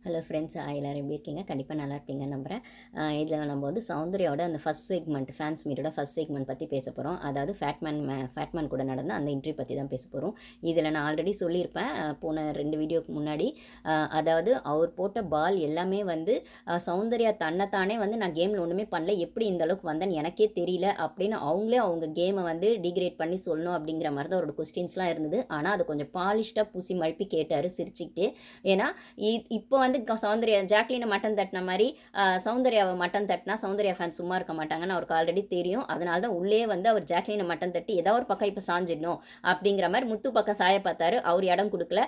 Hello friends, எல்லோரும் எப்படி இருக்கீங்க? கண்டிப்பாக நல்லா இருப்பீங்கன்னு நம்புகிறேன். இதில் நம்ம வந்து சௌந்தர்யாவோட அந்த ஃபஸ்ட் செக்மெண்ட், ஃபேன்ஸ் மீட்டோட ஃபஸ்ட் செக்மெண்ட் பற்றி பேச போகிறோம். அதாவது ஃபேட்மேன் கூட நடந்த அந்த இன்டர்வியூ பற்றி தான் பேச போகிறோம். இதில் நான் ஆல்ரெடி சொல்லியிருப்பேன் போன 2 வீடியோக்கு முன்னாடி. அதாவது அவர் போட்ட பால் எல்லாமே வந்து சௌந்தர்யா தன்னைத்தானே வந்து நான் கேமில் ஒன்றுமே பண்ணல, எப்படி இந்த அளவுக்கு வந்தேன்னு எனக்கே தெரியல அப்படின்னு அவங்களே அவங்க கேமை வந்து டிகிரேட் பண்ணி சொல்லணும் அப்படிங்கிற மாதிரி தான் அவரோட கொஸ்டின்ஸ்லாம் இருந்தது. ஆனால் அது கொஞ்சம் பாலிஷ்டாக பூசி மழுப்பி கேட்டார் சிரிச்சுக்கிட்டே. ஏன்னா இப்போ வந்து சௌந்தர்யா ஜாக்லினை மட்டன் தட்டின மாதிரி சௌந்தர்யாவை மட்டன் தட்டினா சௌந்தர்யா ஃபேன் சும்மா இருக்க மாட்டாங்கன்னு அவருக்கு ஆல்ரெடி தெரியும். அதனால தான் உள்ளே வந்து அவர் ஜாக்லினை மட்டன் தட்டி ஏதாவது ஒரு பக்கம் இப்போ சாஞ்சிடணும் அப்படிங்கிற மாதிரி முத்து பக்கம் சாய பார்த்தாரு. அவர் இடம் கொடுக்கல.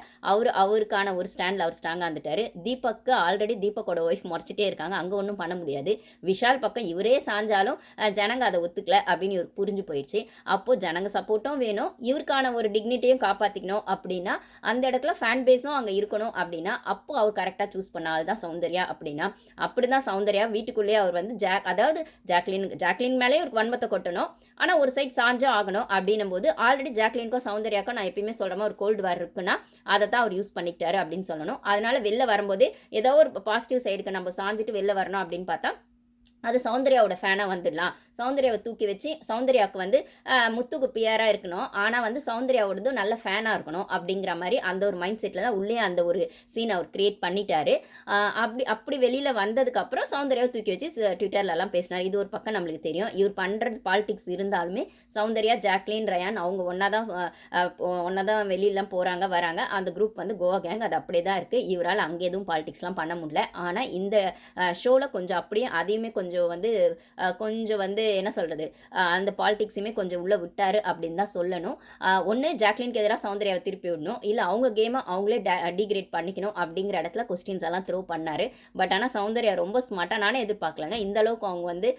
அவருக்கான ஒரு ஸ்டாண்டில் அவர் ஸ்ட்ராங்காக இருந்துட்டாரு. தீபக்கு ஆல்ரெடி தீபக்கோட ஒய்ஃப் முறைச்சிட்டே இருக்காங்க, அங்கே ஒன்றும் பண்ண முடியாது. விஷால் பக்கம் இவரே சாஞ்சாலும் ஜனங்க அதை ஒத்துக்கல அப்படின்னு இவருக்கு புரிஞ்சு போயிடுச்சு. அப்போது ஜனங்க சப்போர்ட்டும் வேணும், இவருக்கான ஒரு டிக்னிட்டியும் காப்பாற்றிக்கணும் அப்படின்னா அந்த இடத்துல ஃபேன் பேஸும் அங்கே இருக்கணும் அப்படின்னா அப்போ அவர் கரெக்டாக சூஸ் பண்ணால் தான் சௌந்தர்யா அப்படின்னா அப்படி தான் சௌந்தர்யா வீட்டுக்குள்ளேயே அவர் வந்து அதாவது ஜாக்லின் மேலே ஒரு வன்மத்தை கொட்டணும், ஆனால் ஒரு சைட் சாஞ்சா ஆகணும் அப்படின்னும் போது ஆல்ரெடி ஜாக்லினுக்கும் சௌந்தர்யாக்கும் நான் எப்பயுமே சொல்கிறேன் ஒரு கோல்டு வார் இருக்குன்னா அதை தான் அவர் யூஸ் பண்ணிக்கிட்டாரு அப்படின்னு சொல்லணும். அதனால வெளில வரும்போதே ஏதோ ஒரு பாசிட்டிவ் சைடுக்கு நம்ம சாஞ்சிட்டு வெளில வரணும் அப்படின்னு பார்த்தா அது சௌந்தர்யாவோட ஃபேனாக வந்துடலாம். சௌந்தர்யாவை தூக்கி வச்சு சௌந்தர்யாவுக்கு வந்து முத்துக்கு பியராக இருக்கணும், ஆனால் வந்து சௌந்தர்யாவோடது நல்ல ஃபேனாக இருக்கணும் அப்படிங்கிற மாதிரி அந்த ஒரு மைண்ட் செட்டில் தான் உள்ளே அந்த ஒரு சீன் அவர் கிரியேட் பண்ணிட்டாரு. அப்படி வெளியில் வந்ததுக்கப்புறம் சௌந்தர்யாவை தூக்கி வச்சு ட்விட்டர்லலாம் பேசினார். இது ஒரு பக்கம் நம்மளுக்கு தெரியும். இவர் பண்ணுறது பாலிடிக்ஸ் இருந்தாலுமே சௌந்தர்யா, ஜாக்லின், ரயான் அவங்க ஒன்றா தான் வெளியிலாம் போகிறாங்க வராங்க. அந்த குரூப் வந்து கோவா கேங், அது அப்படியே தான் இருக்குது. இவரால் அங்கே எதுவும் பாலிடிக்ஸ்லாம் பண்ண முடியல. ஆனால் இந்த ஷோவில் கொஞ்சம் அப்படியே அதையுமே கொஞ்சம் வந்து என்ன சொல்கிறது, அந்த பாலிடிக்ஸுமே கொஞ்சம் உள்ளே விட்டார் அப்படின்னு தான் சொல்லணும். ஒன்று ஜாக்லினுக்கு எதிராக சௌந்தர்யாவை திருப்பி விடணும், இல்லை அவங்க கேமை அவங்களே டிகிரேட் பண்ணிக்கணும் அப்படிங்கிற இடத்துல கொஸ்டின்ஸ் எல்லாம் த்ரோ பண்ணார். பட் ஆனால் சௌந்தர்யா ரொம்ப ஸ்மார்ட்டாக நானே எதிர்பார்க்கலங்க இந்த அளவுக்கு அவங்க வந்து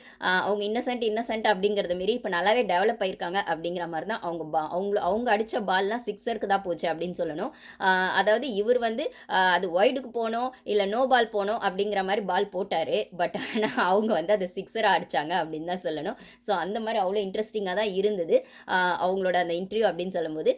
அவங்க இன்னசென்ட் அப்படிங்கிறத மாரி இப்போ நல்லாவே டெவலப் ஆயிருக்காங்க அப்படிங்கிற மாதிரி தான் அவங்க அடித்த பால்லாம் சிக்ஸருக்கு தான் போச்சு அப்படின்னு சொல்லணும். அதாவது இவர் வந்து அது ஒய்டுக்கு போனோம் இல்லை நோ பால் போனோம் அப்படிங்கிற மாதிரி பால் போட்டார். பட் ஆனால் அவங்க வந்து அதை சிக்ஸராக அடித்தாங்க அப்படின்னு தான் சொல்லணும். ஸோ அந்த மாதிரி அவ்வளோ இன்ட்ரெஸ்டிங்காக தான் இருந்தது அவங்களோட அந்த இன்டர்வியூ அப்படின்னு சொல்லும்போது.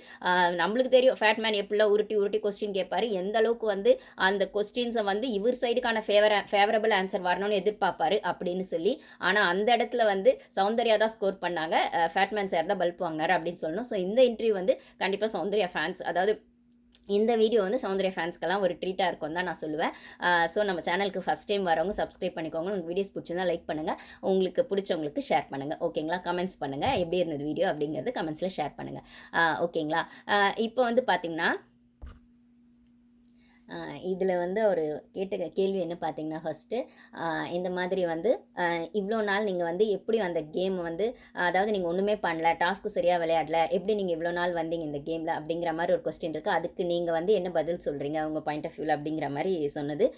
நம்மளுக்கு தெரியும் ஃபேட்மேன் எப்படிலாம் உருட்டி கொஸ்டின் கேட்பார், எந்த அளவுக்கு வந்து அந்த கொஸ்டின்ஸை வந்து இவர் சைடுக்கான ஃபேவரபிள் ஆன்சர் வரணும்னு எதிர்பார்ப்பாரு அப்படின்னு சொல்லி. ஆனால் அந்த இடத்துல வந்து சௌந்தர்யா தான் ஸ்கோர் பண்ணாங்க, ஃபேட்மேன் சார் தான் பல்ப் வாங்கினார் அப்படின்னு சொல்லணும். ஸோ இந்த இன்டர்வியூ வந்து கண்டிப்பாக சௌந்தர்யா ஃபேன்ஸ், அதாவது இந்த வீடியோ வந்து சௌந்தர்யா ஃபேன்ஸ்க்கெல்லாம் ஒரு ட்ரீட்டாக இருக்கும் தான் நான் சொல்லுவேன். ஸோ நம்ம சேனலுக்கு ஃபஸ்ட் டைம் வரவங்க சப்ஸ்கிரைப் பண்ணிக்கோங்க. உங்களுக்கு வீடியோஸ் பிடிச்சிருந்தா லைக் பண்ணுங்கள், உங்களுக்கு பிடிச்சவங்களுக்கு ஷேர் பண்ணுங்கள். ஓகேங்களா? கமெண்ட்ஸ் பண்ணுங்கள், எப்படி இருந்தது வீடியோ அப்படிங்கிறது கமெண்ட்ஸில் ஷேர் பண்ணுங்கள். ஓகேங்களா? இப்போ வந்து பார்த்திங்கன்னா இதில் வந்து அவர் கேட்ட கேள்வி என்ன பார்த்தீங்கன்னா, ஃபஸ்ட்டு இந்த மாதிரி வந்து இவ்வளோ நாள் நீங்கள் வந்து எப்படி அந்த கேம் வந்து, அதாவது நீங்கள் ஒன்றுமே பண்ணல, டாஸ்க்கு சரியாக விளையாடல, எப்படி நீங்கள் இவ்வளோ நாள் வந்தீங்க இந்த கேமில் அப்படிங்கிற மாதிரி ஒரு கொஸ்டின் இருக்குது. அதுக்கு நீங்கள் வந்து என்ன பதில் சொல்கிறீங்க உங்கள் பாயிண்ட் ஆஃப் வியூவில் அப்படிங்கிற மாதிரி சொன்னது.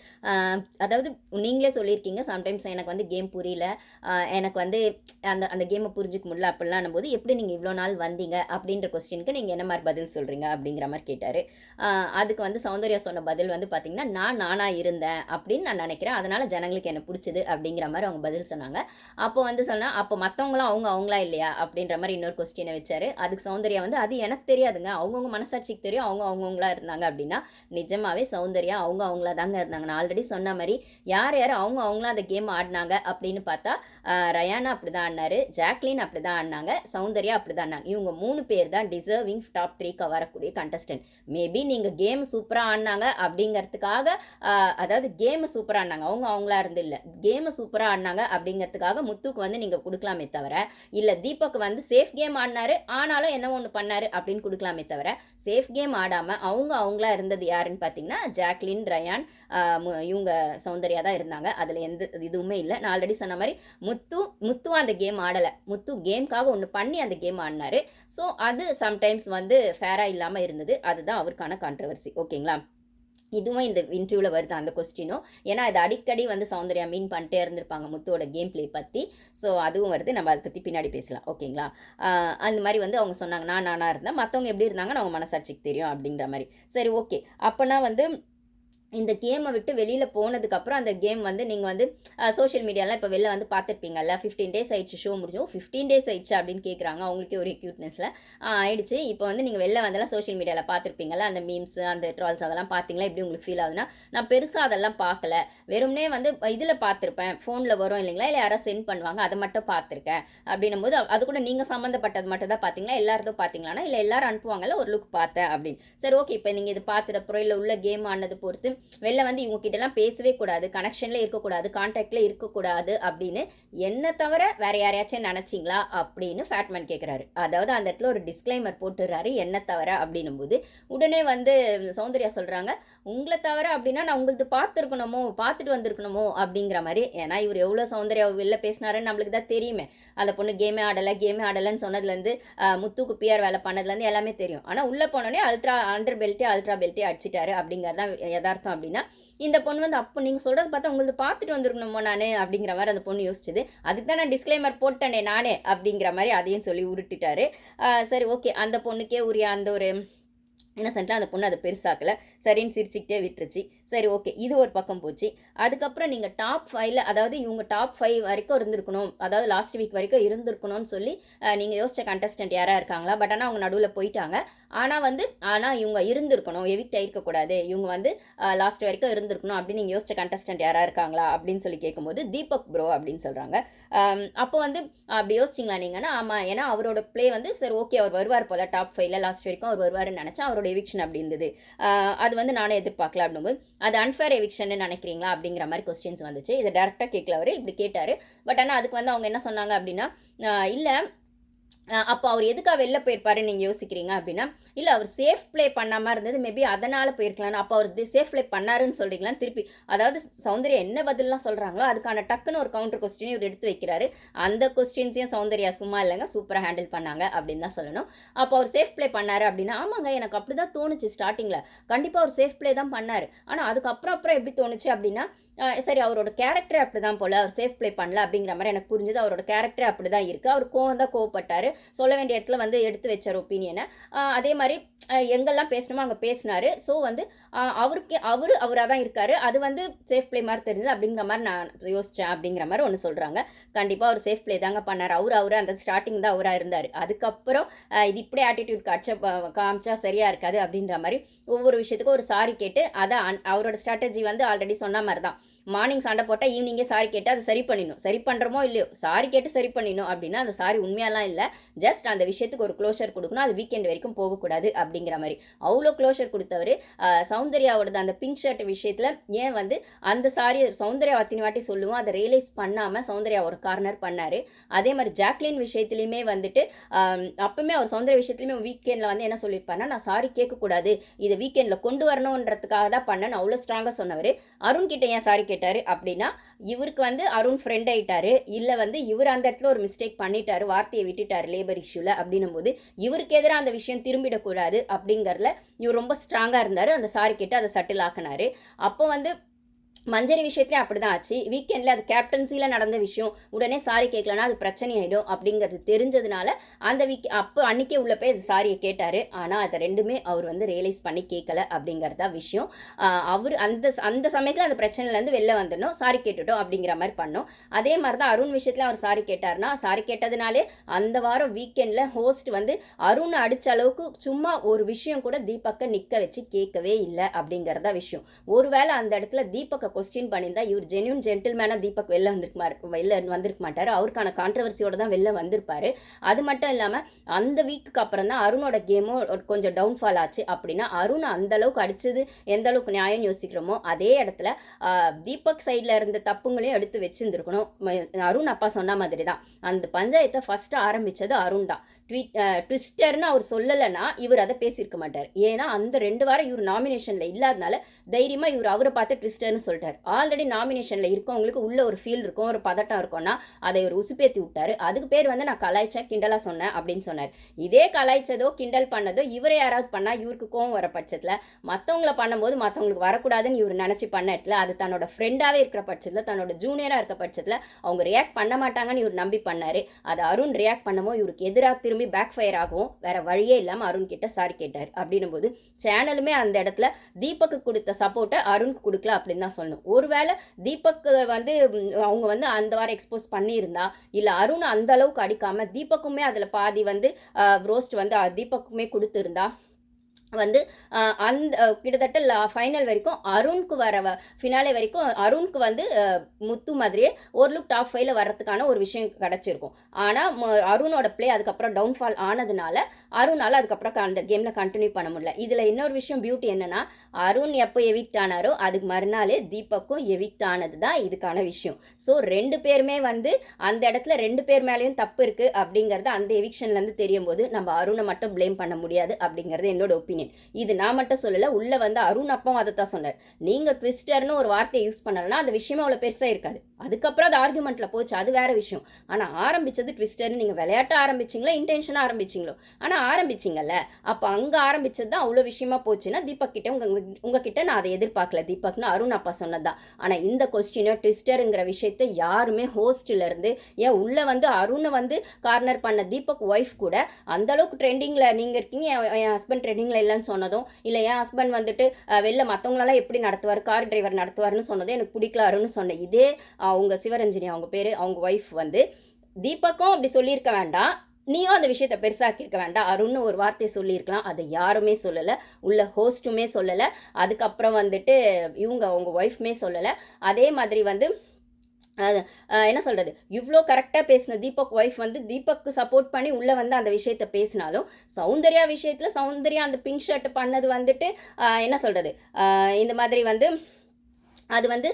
அதாவது நீங்களே சொல்லியிருக்கீங்க சம்டைம்ஸ் எனக்கு வந்து கேம் புரியல, எனக்கு வந்து அந்த கேமை புரிஞ்சிக்க முடியல அப்படிலாம் போது எப்படி நீங்கள் இவ்வளோ நாள் வந்தீங்க அப்படின்ற கொஸ்டினுக்கு நீங்கள் என்ன மாதிரி பதில் சொல்கிறீங்க அப்படிங்கிற மாதிரி கேட்டார். அதுக்கு வந்து சௌந்தர்யா சொன்ன பதில் வந்து பார்த்தீங்கன்னா, நானாக இருந்தேன் அப்படின்னு நான் நினைக்கிறேன், அதனால் ஜனங்களுக்கு என்ன பிடிச்சது அப்படிங்கிற மாதிரி அவங்க பதில் சொன்னாங்க. அப்போ வந்து சொன்னால் அப்போ மற்றவங்களாம் அவங்களா இல்லையா அப்படின்ற மாதிரி இன்னொரு கொஸ்டினை வச்சாரு. அதுக்கு சௌந்தர்யா வந்து அது எனக்கு தெரியாதுங்க, அவங்கவுங்க மனசாட்சிக்கு தெரியும் அவங்கவுங்களா இருந்தாங்க அப்படின்னா. நிஜமாவே சௌந்தர்யா அவங்களா தாங்க இருந்தாங்க. நான் ஆல்ரெடி சொன்ன மாதிரி யார் அவங்களாம் அந்த கேம் ஆடினாங்க அப்படின்னு பார்த்தா ரயானா அப்படி தான் ஆடினாரு, ஜாக்லின் அப்படி தான் ஆடினாங்க, சௌந்தர்யா அப்படி தான் ஆடினாங்க. இவங்க 3 பேர் தான் டிசர்விங் டாப் 3க்கு வரக்கூடிய கண்டஸ்டன்ட். மேபி நீங்கள் கேம் சூப்பராக ஆடினாங்க அப்படிங்கிறதுக்காக, அதாவது கேமை சூப்பராக ஆடினாங்க, அவங்களா இருந்து இல்லை, கேமை சூப்பராக ஆடினாங்க அப்படிங்கிறதுக்காக முத்துக்கு வந்து நீங்கள் கொடுக்கலாமே தவிர, இல்லை தீபக் வந்து சேஃப் கேம் ஆடினாரு ஆனாலும் என்ன ஒன்று பண்ணாரு அப்படின்னு கொடுக்கலாமே தவிர, சேஃப் கேம் ஆடாமல் அவங்களா இருந்தது யாருன்னு பார்த்தீங்கன்னா ஜாக்லின், ரயான், இவங்க சௌந்தர்யா தான் இருந்தாங்க. அதில் எந்த இதுவுமே இல்லை. நான் ஆல்ரெடி சொன்ன மாதிரி முத்து அந்த கேம் ஆடலை, முத்து கேம்காக ஒன்று பண்ணி அந்த கேம் ஆடினாரு. ஸோ அது சம்டைம்ஸ் வந்து ஃபேராக இல்லாமல் இருந்தது. அதுதான் அவருக்கான கான்ட்ரவர்சி. ஓகேங்களா? இதுவும் இந்த இன்டர்வியூவில் வருது அந்த கொஸ்டினும். ஏன்னா இது அடிக்கடி வந்து சௌந்தர்யா மீன் பண்ணிட்டே இருந்திருப்பாங்க முத்துவோட கேம் பிளே பற்றி. ஸோ அதுவும் வருது, நம்ம அதை பற்றி பின்னாடி பேசலாம். ஓகேங்களா? அந்த மாதிரி வந்து அவங்க சொன்னாங்க நானாக இருந்தேன், மற்றவங்க எப்படி இருந்தாங்கன்னு அவங்க மனசாட்சிக்கு தெரியும் அப்படிங்கிற மாதிரி. சரி, ஓகே. அப்போனா வந்து இந்த கேமை விட்டு வெளியில் போனதுக்கப்புறம் அந்த கேம் வந்து நீங்கள் வந்து சோஷியல் மீடியாலாம் இப்போ வெளில வந்து பார்த்துருப்பீங்கல்ல, 15 டேஸ் ஆயிடுச்சு ஷோ முடிஞ்சோம், 15 டேஸ் ஆயிடுச்சு அப்படின்னு கேட்குறாங்க அவங்களுக்கே ஒரு க்யூட்னஸில் ஆயிடுச்சு. இப்போ வந்து நீங்கள் வெளில வந்தெல்லாம் சோஷியல் மீடியாவில் பார்த்துருப்பீங்கல்ல, அந்த மீம்ஸ் அந்த ட்ரால்ஸ் அதெல்லாம் பார்த்தீங்களா, எப்படி உங்களுக்கு ஃபீல் ஆகுதுன்னா, நான் பெருசாக அதெல்லாம் பார்க்கல, வெறும்னே வந்து இதில் பார்த்துருப்பேன், ஃபோனில் வரும் இல்லைங்களா, இல்லை யாராவது சென்ட் பண்ணுவாங்க, அதை மட்டும் பார்த்துருக்கேன் அப்படின்னும் போது அது கூட நீங்கள் சம்மந்தப்பட்டது மட்டும் தான் பார்த்தீங்களா, எல்லாருக்கும் பார்த்தீங்களான்னா இல்லை எல்லாரும் அனுப்புவாங்கல்ல ஒரு லுக் பார்த்தேன் அப்படின்னு. சரி ஓகே, இப்போ நீங்கள் இது பார்த்துட்டு அப்புறம் இல்லை உள்ள கேம் ஆனது பொறுத்து வெளில வந்து இவங்க கிட்டலாம் பேசவே கூடாது, கனெக்ஷன்ல இருக்கக்கூடாது, கான்டாக்ட்ல இருக்கக்கூடாது அப்படின்னு என்ன தவிர வேற யாரையாச்சும் நினைச்சிங்களா அப்படின்னு ஃபேட்மேன் கேட்குறாரு. அதாவது அந்த இடத்துல ஒரு டிஸ்க்ளைமர் போட்டுறாரு, என்ன தவிர அப்படின்னும் போது உடனே வந்து சௌந்தர்யா சொல்றாங்க, உங்களை தவிர அப்படின்னா நான் உங்களுக்கு பார்த்துருக்கணுமோ, பார்த்துட்டு வந்திருக்கணுமோ அப்படிங்கிற மாதிரி. ஏன்னா இவர் எவ்வளோ சௌந்தர்யா வெளில பேசினாருன்னு நம்மளுக்கு தான் தெரியுமே. அந்த பொண்ணு கேமே ஆடலைன்னு சொன்னதுலேருந்து முத்துக்கு பிஆர் வேலை பண்ணதுலேருந்து எல்லாமே தெரியும். ஆனால் உள்ளே போனோடனே அண்டர் பெல்ட்டே அடிச்சிட்டாரு அப்படிங்கிறது தான் யதார்த்தம். அப்படின்னா இந்த பொண்ணு வந்து அப்போ நீங்கள் சொல்கிறது பார்த்தா உங்களுக்கு பார்த்துட்டு வந்துருக்கணுமோ நான் அப்படிங்கிற மாதிரி அந்த பொண்ணு யோசிச்சுது. அதுக்கு தான் நான் டிஸ்க்ளைமர் போட்டேனே நானே அப்படிங்கிற மாதிரி அதையும் சொல்லி உருட்டிட்டாரு. சரி ஓகே, அந்த பொண்ணுக்கே உரிய அந்த ஒரு இன்னசென்ட்டாக அந்த பொண்ணு அதை பெருசாக்கலை, சரின்னு சிரிச்சுக்கிட்டே விட்டுருச்சு. சரி ஓகே, இது ஒரு பக்கம் போச்சு. அதுக்கப்புறம் நீங்கள் டாப் 5ல், அதாவது இவங்க டாப் 5 வரைக்கும் இருந்திருக்கணும், அதாவது லாஸ்ட் வீக் வரைக்கும் இருந்திருக்கணும்னு சொல்லி நீங்கள் யோசிச்ச கண்டஸ்டன்ட் யாராக இருக்காங்களா? பட் ஆனால் அவங்க நடுவில் போயிட்டாங்க. ஆனால் இவங்க இருந்திருக்கணும், எவிக்ட் ஆகிருக்கக்கூடாது, இவங்க வந்து லாஸ்ட் வரைக்கும் இருந்திருக்கணும் அப்படின்னு நீங்கள் யோசிச்ச கண்டஸ்டன்ட் யாராக இருக்காங்களா அப்படின்னு சொல்லி கேட்கும்போது தீபக் ப்ரோ அப்படின்னு சொல்கிறாங்க. அப்போ வந்து அப்படி யோசிச்சிங்களா நீங்கன்னா? ஆமாம், ஏன்னா அவரோட ப்ளே வந்து சரி ஓகே அவர் வருவார் போல் டாப் 5ல் லாஸ்ட் வரைக்கும் அவர் வருவாருன்னு நினச்சா அவரோட எவிக்ஷன் அப்படி இருந்தது. அது வந்து நானே எதிர்பார்க்கல அப்படிங்கும்போது அது அன்ஃபேர் எவிக்ஷன் நினைக்கிறீங்களா அப்படிங்கிற மாதிரி கொஸ்டின்ஸ் வந்துச்சு. இதை டேரெக்டாக கேட்கல, அவர் இப்படி கேட்டார். பட் ஆனால் அதுக்கு வந்து அவங்க என்ன சொன்னாங்க அப்படின்னா, இல்லை அப்போ அவர் எதுக்காக வெளில போயிருப்பாருன்னு நீங்கள் யோசிக்கிறீங்க அப்படின்னா, இல்லை அவர் சேஃப் ப்ளே பண்ணாமல் இருந்தது மேபி அதனால் போயிருக்கலான்னு. அப்போ அவர் சேஃப் ப்ளே பண்ணாருன்னு சொல்கிறீங்களான்னு திருப்பி, அதாவது சௌந்தர்யா என்ன பதிலாம் சொல்கிறாங்களோ அதுக்கான டக்குன்னு ஒரு கவுண்டர் கொஸ்டினையும் இவர் எடுத்து வைக்கிறாரு. அந்த கொஸ்டின்ஸையும் சௌந்தர்யா சும்மா இல்லைங்க, சூப்பராக ஹேண்டில் பண்ணாங்க அப்படின்னு தான் சொல்லணும். அப்போ அவர் சேஃப் ப்ளே பண்ணார் அப்படின்னா, ஆமாங்க எனக்கு அப்படி தான் தோணுச்சு ஸ்டார்டிங்கில், கண்டிப்பாக அவர் சேஃப் ப்ளே தான் பண்ணார். ஆனால் அதுக்கப்புறம் எப்படி தோணுச்சு அப்படின்னா, சரி அவரோட கேரக்டரே அப்படி தான் போல், அவர் சேஃப் ப்ளே பண்ணல அப்படிங்கிற மாதிரி எனக்கு புரிஞ்சுது. அவரோட கேரக்டரே அப்படி தான் இருக்குது, அவர் கோவப்பட்டார், சொல்ல வேண்டிய இடத்துல வந்து எடுத்து வச்சார் ஒப்பீனியனை. அதே மாதிரி எங்கெல்லாம் பேசணுமோ அங்கே பேசினார். ஸோ வந்து அவராக தான் இருக்கார், அது வந்து சேஃப் ப்ளே மாதிரி தெரிஞ்சது அப்படிங்கிற மாதிரி நான் யோசித்தேன் அப்படிங்கிற மாதிரி ஒன்று சொல்கிறாங்க. கண்டிப்பாக அவர் சேஃப் ப்ளே தாங்க பண்ணார், அவர் அந்த ஸ்டார்டிங் தான் அவராக இருந்தார். அதுக்கப்புறம் இது இப்படி ஆட்டிடியூட் காமிச்சா சரியாக இருக்காது அப்படின்ற மாதிரி ஒவ்வொரு விஷயத்துக்கும் ஒரு சாரி கேட்டு, அதை அவரோட ஸ்ட்ராட்டஜி வந்து ஆல்ரெடி சொன்ன மாதிரி தான். மார்னிங் சண்டை போட்டால் ஈவினிங்கே சாரி கேட்டு அதை சரி பண்ணிடணும், சரி பண்ணுறமோ இல்லையோ சாரி கேட்டு சரி பண்ணிடணும். அப்படின்னா அந்த சாரி உண்மையாலாம் இல்லை, ஜஸ்ட் அந்த விஷயத்துக்கு ஒரு க்ளோஷர் கொடுக்கணும், அது வீக்கெண்ட் வரைக்கும் போகக்கூடாது அப்படிங்கிற மாதிரி அவ்வளோ க்ளோஷர் கொடுத்தவர். சௌந்தர்யாவோட அந்த பிங்க் ஷர்ட் விஷயத்தில் ஏன் வந்து அந்த சாரி சௌந்தர்யா அத்தினி வாட்டி சொல்லுவோம், அதை ரியலைஸ் பண்ணாமல் சௌந்தர்யா ஒரு கார்னர் பண்ணார். அதே மாதிரி ஜாக்லின் விஷயத்துலையுமே வந்துட்டு அப்பவுமே அவர் சௌந்தர்யா விஷயத்துலையுமே வீக்கெண்டில் வந்து என்ன சொல்லியிருப்பாருன்னா, நான் சாரி கேட்கக்கூடாது, இதை வீக்கெண்டில் கொண்டு வரணுன்றதுக்காக தான் பண்ணேன்னு அவ்வளோ ஸ்ட்ராங்காக சொன்னவர். அருண் கிட்ட ஏன் சாரி கேட்டாரு அப்படின்னா, இவருக்கு வந்து அருண் ஃப்ரெண்ட் ஆயிட்டாரு, இல்லை வந்து இவர் அந்த இடத்துல ஒரு மிஸ்டேக் பண்ணிட்டாரு, வார்த்தையை விட்டுட்டாரு லேபர் இஷ்யூல அப்படின்னும் போது இவருக்கு எதிராக அந்த விஷயம் திரும்பிடக்கூடாது அப்படிங்கிறதுல இவர் ரொம்ப ஸ்ட்ராங்காக இருந்தார். அந்த சாரி கேட்டு அதை சட்டில் ஆக்கினாரு. அப்போ வந்து மஞ்சரி விஷயத்துலேயும் அப்படி தான் ஆச்சு. வீக்கெண்டில் அது கேப்டன்சியில் நடந்த விஷயம், உடனே சாரி கேட்கலன்னா அது பிரச்சனை ஆகிடும் அப்படிங்கிறது தெரிஞ்சதுனால அந்த அப்போ அன்றைக்கே உள்ள போய் அது சாரியை கேட்டார். ஆனால் அதை ரெண்டுமே அவர் வந்து ரியலைஸ் பண்ணி கேட்கல அப்படிங்கிறது தான் விஷயம். அவர் அந்த சமயத்தில் அந்த பிரச்சனையிலேருந்து வெளில வந்துடணும், சாரி கேட்டுட்டோம் அப்படிங்கிற மாதிரி பண்ணோம். அதே மாதிரி தான் அருண் விஷயத்தில் அவர் சாரி கேட்டார்னா, சாரி கேட்டதுனாலே அந்த வாரம் வீக்கெண்டில் ஹோஸ்ட் வந்து அருண் அடித்த அளவுக்கு சும்மா ஒரு விஷயம் கூட தீபக்கை நிற்க வச்சு கேட்கவே இல்லை அப்படிங்கிறதா விஷயம். ஒருவேளை அந்த இடத்துல தீபக்கை கொஸ்டின் பண்ணியிருந்தா இவர் ஜென்யூன் ஜென்டில்மேனாக தீபக் வெளில வந்திருக்க மாட்டார், அவருக்கான கான்ட்ரவர்சியோட தான் வெளில வந்திருப்பார். அது மட்டும் இல்லாமல் அந்த வீக்குக்கு அப்புறம் தான் அருணோட கேமும் கொஞ்சம் டவுன்ஃபால் ஆச்சு. அப்படின்னா அருண் அந்த அளவுக்கு அடிச்சது எந்த அளவுக்கு நியாயம் யோசிக்கிறோமோ அதே இடத்துல தீபக் சைடில் இருந்த தப்புங்களையும் எடுத்து வச்சுருந்துருக்கணும். அருண் அப்பா சொன்ன மாதிரி தான் அந்த பஞ்சாயத்தை ஃபஸ்ட்டு ஆரம்பித்தது அருண் தான். ட்விஸ்டர்னு அவர் சொல்லலைன்னா இவர் அதை பேசியிருக்க மாட்டார். ஏன்னா அந்த 2 வாரம் இவர் நாமினேஷனில் இல்லாதனால தைரியமாக இவர் அவரை பார்த்து ட்விஸ்டர்னு சொல்கிறார். சொல்லிட்டார். ஆல்ரெடி நாமினேஷனில் இருக்கவங்களுக்கு உள்ள ஒரு ஃபீல் இருக்கும், ஒரு பதட்டம் இருக்கும்னா அதை ஒரு உசுப்பேற்றி விட்டாரு. அதுக்கு பேர் வந்து நான் கலாய்ச்சேன், கிண்டலாக சொன்னேன் அப்படின்னு சொன்னார். இதே கலாய்ச்சதோ கிண்டல் பண்ணதோ இவரை யாராவது பண்ணால் இவருக்கு கோவம் வர பட்சத்தில், மற்றவங்கள பண்ணும்போது மற்றவங்களுக்கு வரக்கூடாதுன்னு இவர் நினச்சி பண்ண இடத்துல அது தன்னோட ஃப்ரெண்டாகவே இருக்கிற பட்சத்தில், தன்னோட ஜூனியராக இருக்க பட்சத்தில் அவங்க ரியாக்ட் பண்ண மாட்டாங்கன்னு இவர் நம்பி பண்ணார். அது அருண் ரியாக்ட் பண்ணும்போது இவருக்கு எதிராக திரும்பி பேக் ஃபயர் ஆகும். வேற வழியே இல்லாமல் அருண் கிட்ட சாரி கேட்டார். அப்படின்னும் போது சேனலுமே அந்த இடத்துல தீபக்கு கொடுத்த சப்போர்ட்டை அருணுக்கு கொடுக்கல அப்படின்னு தான் சொல்லணும். ஒருவேளை தீபக்கு வந்து அவங்க வந்து அந்த வாரம் எக்ஸ்போஸ் பண்ணியிருந்தா, இல்லை அருண் அந்த அளவுக்கு அடிக்காம தீபக்குமே அதில் பாதி வந்து ரோஸ்ட் வந்து தீபக்குமே கொடுத்துருந்தா வந்து அந்த கிட்டத்தட்ட ஃபைனல் வரைக்கும் அருணுக்கு ஃபினாலே வரைக்கும் அருணுக்கு வந்து முத்து மாதிரியே ஒரு லுக் டாப் 5ல வர்றதுக்கான ஒரு விஷயம் கிடச்சிருக்கும். ஆனால் அருணோட பிளே அதுக்கப்புறம் டவுன்ஃபால் ஆனதுனால அருணால் அதுக்கப்புறம் அந்த கேமில் கண்டினியூ பண்ண முடியல. இதில் இன்னொரு விஷயம் பியூட்டி என்னன்னா, அருண் எப்போ எவிக்ட் ஆனாரோ அதுக்கு மறுநாளே தீபக்கும் எவிக்ட் ஆனது தான் இதுக்கான விஷயம். ஸோ 2 பேருமே வந்து அந்த இடத்துல 2 பேர் மேலேயும் தப்பு இருக்குது அப்படிங்கிறது அந்த எவிக்ஷன்லேருந்து தெரியும் போது நம்ம அருணை மட்டும் ப்ளேம் பண்ண முடியாது அப்படிங்கிறது என்னோட ஒப்பீனியன். இது நான் மட்டும் சொல்லல, உள்ள வந்து அருண் அப்பவும் அதை தான் சொன்னார். நீங்க ட்விஸ்டர்னு ஒரு வார்த்தையை யூஸ் பண்ணலன்னா அந்த விஷயமே அவ்வளோ பெருசா இருக்காது. அதுக்கப்புறம் அது ஆர்குமெண்ட்ல போச்சு, அது வேற விஷயம். ஆனா ஆரம்பிச்சது ட்விஸ்டர்னு நீங்க விளையாட்ட ஆரம்பிச்சிங்களோ இன்டென்ஷனா ஆரம்பிச்சிங்களோ, ஆனா ஆரம்பிச்சிங்கல்ல, அப்ப அங்க ஆரம்பிச்சது தான் அவ்வளோ விஷயமா போச்சுன்னா தீபக் கிட்ட உங்ககிட்ட நான் அதை எதிர்பார்க்கல. தீபக்னு அருண் அப்பா சொன்னதான். ஆனா இந்த கொஸ்டினோ ட்விஸ்டருங்கிற விஷயத்தை யாருமே ஹோஸ்ட்ல இருந்து ஏன் உள்ள வந்து அருணை வந்து கார்னர் பண்ண தீபக் ஒய்ஃப் கூட அந்த அளவுக்கு ட்ரெண்டிங்ல நீங்க இருக்கீங்க, என் ஹஸ்பண்ட் ட்ரெண்டிங்ல இல்லைன்னு சொன்னதும், இல்லை என் ஹஸ்பண்ட் வந்துட்டு வெளில மற்றவங்களெல்லாம் எப்படி நடத்துவார், கார் டிரைவர் நடத்துவார்னு சொன்னதும் எனக்கு பிடிக்கல அருன்னு சொன்னேன். இதே அவங்க சிவரஞ்சனி அவங்க பேர், அவங்க ஒய்ஃப் வந்து தீபக்கும் அப்படி சொல்லியிருக்க வேண்டாம், நீயும் அந்த விஷயத்தை பெருசாக்கியிருக்க வேண்டாம், அருண்னு ஒரு வார்த்தையை சொல்லியிருக்கலாம். அதை யாருமே சொல்லலை, உள்ள ஹோஸ்ட்டுமே சொல்லலை, அதுக்கப்புறம் வந்துட்டு இவங்க அவங்க ஒய்ஃப்மே சொல்லலை. அதே மாதிரி வந்து என்ன சொல்கிறது, இவ்வளோ கரெக்டாக பேசின தீபக் ஒய்ஃப் வந்து தீபக்கு சப்போர்ட் பண்ணி உள்ளே வந்து அந்த விஷயத்த பேசினாலும் சௌந்தர்யா விஷயத்தில் சௌந்தர்யா அந்த பிங்க் ஷர்ட் பண்ணது வந்துட்டு என்ன சொல்கிறது, இந்த மாதிரி வந்து அது வந்து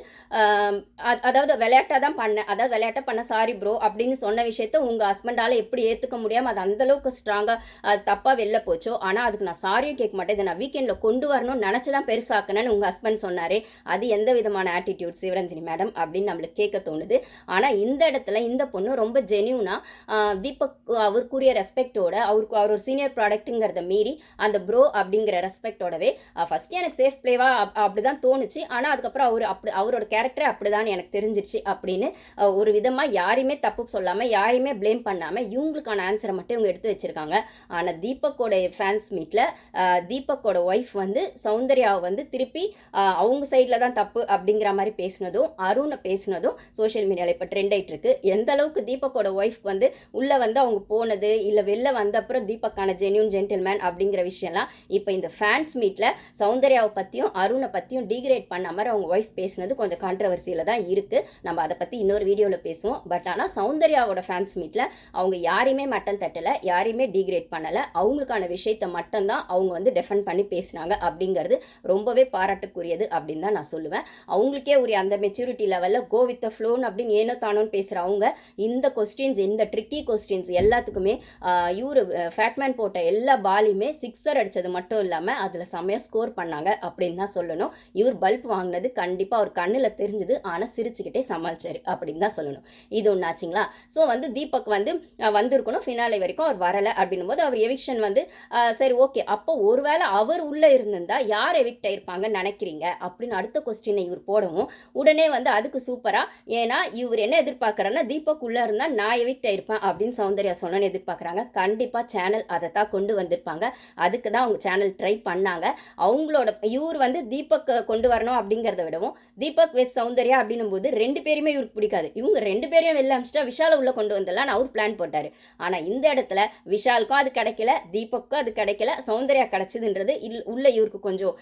அதாவது விளையாட்டாக தான் பண்ணேன், அதாவது விளையாட்டாக பண்ண சாரி ப்ரோ அப்படின்னு சொன்ன விஷயத்த உங்கள் ஹஸ்பண்டால் எப்படி ஏற்றுக்க முடியாமல் அது அந்தளவுக்கு ஸ்ட்ராங்காக தப்பாக வெளில போச்சோ, ஆனால் அதுக்கு நான் சாரியும் கேட்க மாட்டேன், இதை நான் வீக்கெண்டில் கொண்டு வரணும்னு நினச்சி தான் பெருசாக்கணுன்னு உங்கள் ஹஸ்பண்ட் சொன்னாரே, அது எந்த விதமான ஆட்டிடியூட் சிவரஞ்சனி மேடம் அப்படின்னு நம்மளுக்கு கேட்க தோணுது. ஆனால் இந்த இடத்துல இந்த பொண்ணு ரொம்ப ஜென்யூனாக தீபக் அவர் கூறிய ரெஸ்பெக்டோட அவருக்கு அவர் ஒரு சீனியர் ப்ராடக்ட்டுங்கிறத மீறி அந்த ப்ரோ அப்படிங்கிற ரெஸ்பெக்டோடவே ஃபஸ்ட்டு எனக்கு சேஃப் பிளேவா அப்படி தான் தோணுச்சு. ஆனால் அதுக்கப்புறம் அவரோட கேரக்டரே அப்படிதான் எனக்கு தெரிஞ்சிருச்சு அப்படின்னு ஒரு விதமாக யாரையுமே தப்பு சொல்லாமல் யாரையுமே ப்ளேம் பண்ணாமல் இவங்களுக்கான ஆன்சரை மட்டும் இவங்க எடுத்து வச்சுருக்காங்க. ஆனால் தீபக்கோட ஃபேன்ஸ் மீட்டில் தீபக்கோட ஒய்ஃப் வந்து சௌந்தர்யாவை வந்து திருப்பி அவங்க சைடில் தான் தப்பு அப்படிங்கிற மாதிரி பேசினதும் அருணை பேசினதும் சோஷியல் மீடியாவில் இப்போ ட்ரெண்ட் ஆகிட்டு இருக்கு. எந்த அளவுக்கு தீபக்கோட ஒய்ஃப் வந்து உள்ளே வந்து அவங்க போனது இல்லை வெளில வந்த அப்புறம் தீபக்கான ஜென்யூன் ஜென்டில்மேன் அப்படிங்கிற விஷயம்லாம் இப்போ இந்த ஃபேன்ஸ் மீட்டில் சௌந்தர்யாவை பற்றியும் அருணை பற்றியும் டீக்ரேட் பண்ண மாதிரி அவங்க ஒய்ஃப் பேசினது கொஞ்சம் கான்ட்ரவர்சியில் தான் இருக்குது. நம்ம அதை பற்றி இன்னொரு வீடியோவில் பேசுவோம். பட் ஆனால் சௌந்தர்யாவோட ஃபேன்ஸ் மீட்டில் அவங்க யாரையுமே மட்டன் தட்டலை, யாரையுமே டீக்ரேட் பண்ணலை, அவங்களுக்கான விஷயத்தை மட்டும்தான் அவங்க வந்து டெஃபெண்ட் பண்ணி பேசினாங்க அப்படிங்கிறது ரொம்பவே பாராட்டுக்குரியது அப்படின்னு தான் நான் சொல்லுவேன். அவங்களுக்கே ஒரு அந்த மெச்சூரிட்டி லெவலில் கோ வித் த ஃப்ளோன் அப்படின்னு ஏனோ தானோன்னு பேசுகிற அவங்க இந்த கொஸ்டின்ஸ், இந்த ட்ரிக்கி கொஸ்டின்ஸ் எல்லாத்துக்குமே இவர் ஃபேட்மேன் போட்ட எல்லா பாலையுமே சிக்ஸர் அடித்தது மட்டும் இல்லாமல் அதில் செம்மையாக ஸ்கோர் பண்ணாங்க அப்படின்னு தான் சொல்லணும். இவர் பல்ப் வாங்கினது கண்டிப்பாக அவர் கண்ணில் தெரிஞ்சுது, ஆனால் சிரிச்சுக்கிட்டே சமாளிச்சாரு அப்படின்னு தான் சொல்லணும். இது ஒன்று ஆச்சுங்களா. ஸோ வந்து தீபக் வந்து வந்திருக்கணும், ஃபினாலே வரைக்கும் அவர் வரலை அப்படின்னும் போது அவர் எவிக்ஷன் வந்து சரி ஓகே, அப்போ ஒருவேளை அவர் உள்ளே இருந்திருந்தா யார் எவிக்ட் ஆயிருப்பாங்கன்னு நினைக்கிறீங்க அப்படின்னு அடுத்த கொஸ்டினை இவர் போடவும் உடனே வந்து அதுக்கு சூப்பராக, ஏன்னா இவர் என்ன எதிர்பார்க்குறாருன்னா தீபக் உள்ளே இருந்தால் நான் எவிக்ட் ஆயிருப்பேன் அப்படின்னு சௌந்தர்யா சொன்னோன்னு எதிர்பார்க்குறாங்க. கண்டிப்பாக சேனல் அதை தான் கொண்டு வந்திருப்பாங்க, அதுக்கு தான் அவங்க சேனல் ட்ரை பண்ணாங்க. அவங்களோட இவர் வந்து தீபக் கொண்டு வரணும் அப்படிங்கிறத விடவும் தீபக் வெஸ் சௌந்தர்யா அப்படின்னும் போது 2 பேருமே இவருக்கு பிடிக்காது, இவங்க 2 பேரையும் வெளில அமிச்சிட்டா விஷாலை உள்ள கொண்டு வந்துடலாம் அவர் பிளான் போட்டார். ஆனால் இந்த இடத்துல விஷாலுக்கும் அது கிடைக்கல, தீபக்கும் அது கிடைக்கல, சௌந்தர்யா கிடைச்சதுன்றது உள்ள இவருக்கு கொஞ்சம்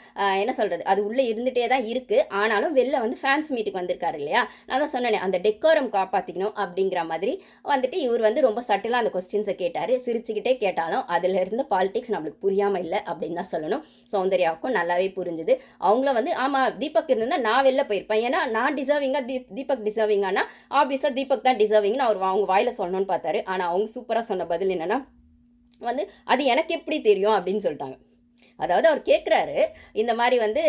என்ன சொல்கிறது, அது உள்ளே இருந்துகிட்டே தான் இருக்குது. ஆனாலும் வெளில வந்து ஃபேன்ஸ் மீட்டுக்கு வந்திருக்காரு இல்லையா, நான் தான் சொன்னேனே அந்த டெக்கோரம் காப்பாற்றிக்கணும் அப்படிங்கிற மாதிரி வந்துட்டு இவர் வந்து ரொம்ப சட்டிலாக அந்த கொஸ்டின்ஸை கேட்டார். சிரிச்சுக்கிட்டே கேட்டாலும் அதில் இருந்த பாலிடிக்ஸ் நம்மளுக்கு புரியாமல் இல்லை அப்படின்னு தான் சொல்லணும். சௌந்தர்யாவுக்கும் நல்லாவே புரிஞ்சுது. அவங்கள வந்து ஆமாம் தீபக் இருந்தால் நான் வெளில போயிருப்பேன், ஏன்னா நான் டிசர்விங்காக தீபக் டிசர்விங்கானா ஆப்வியஸாக தீபக் தான் டிசர்விங்னு அவங்க வாயில் சொல்லணும்னு பார்த்தாரு. ஆனால் அவங்க சூப்பராக சொன்ன பதில் என்னென்னா வந்து அது எனக்கு எப்படி தெரியும் அப்படின்னு சொல்லிட்டாங்க. அதாவது அவர் கேட்குறாரு, இந்த மாதிரி வந்து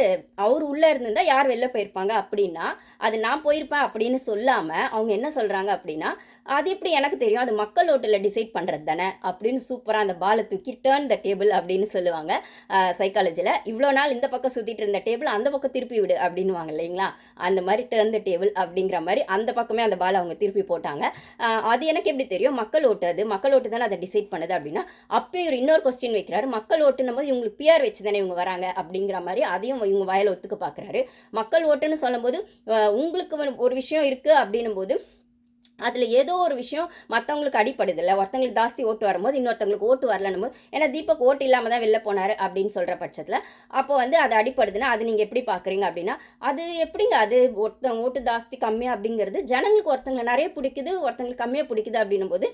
அவர் உள்ளே இருந்திருந்தா யார் வெளில போயிருப்பாங்க அப்படின்னா, அது நான் போயிருப்பேன் அப்படின்னு சொல்லாமல் அவங்க என்ன சொல்கிறாங்க அப்படின்னா, அது எப்படி எனக்கு தெரியும், அது மக்கள் ஓட்டில் டிசைட் பண்ணுறது தானே அப்படின்னு சூப்பராக அந்த பாலை தூக்கி டேர்ன் த டேபிள் அப்படின்னு சொல்லுவாங்க சைக்காலஜியில். இவ்வளோ நாள் இந்த பக்கம் சுற்றிட்டு இருந்த டேபிள் அந்த பக்கம் திருப்பி விடு அப்படின்னுவாங்க இல்லைங்களா, அந்த மாதிரி டேர்ன் த டேபிள் அப்படிங்கிற மாதிரி அந்த பக்கமே அந்த பாலை அவங்க திருப்பி போட்டாங்க. அது எனக்கு எப்படி தெரியும், மக்கள் ஓட்டு, அது மக்கள் ஓட்டு தானே அதை டிசைட் பண்ணுது அப்படின்னா, அப்போ இவர் இன்னொரு கொஸ்டின் வைக்கிறாரு, மக்கள் ஓட்டுனும் போது இவங்களுக்கு பிஆர் வச்சு தானே இவங்க வராங்க அப்படிங்கிற மாதிரி அதையும் இவங்க வாயில ஒத்துக்க பார்க்குறாரு. மக்கள் ஓட்டுன்னு சொல்லும்போது உங்களுக்கு ஒரு விஷயம் இருக்குது அப்படின்னும் போது அதில் ஏதோ ஒரு விஷயம் மற்றவங்களுக்கு அடிப்படுது இல்லை, ஒருத்தங்களுக்கு ஜாஸ்தி ஓட்டு வரும்போது இன்னொருத்தவங்களுக்கு ஓட்டு வரலன்னும் போது, ஏன்னா தீபக் ஓட்டு இல்லாமல் தான் வெளில போனார் அப்படின்னு சொல்கிற பட்சத்தில் அப்போ வந்து அது அடிப்படுதுன்னா அது நீங்கள் எப்படி பார்க்குறீங்க அப்படின்னா, அது எப்படிங்க அது ஓட்டு ஜாஸ்தி கம்மியாக அப்படிங்கிறது ஜனங்களுக்கு ஒருத்தங்களை நிறைய பிடிக்குது ஒருத்தங்களுக்கு கம்மியாக பிடிக்குது அப்படின்னும் போது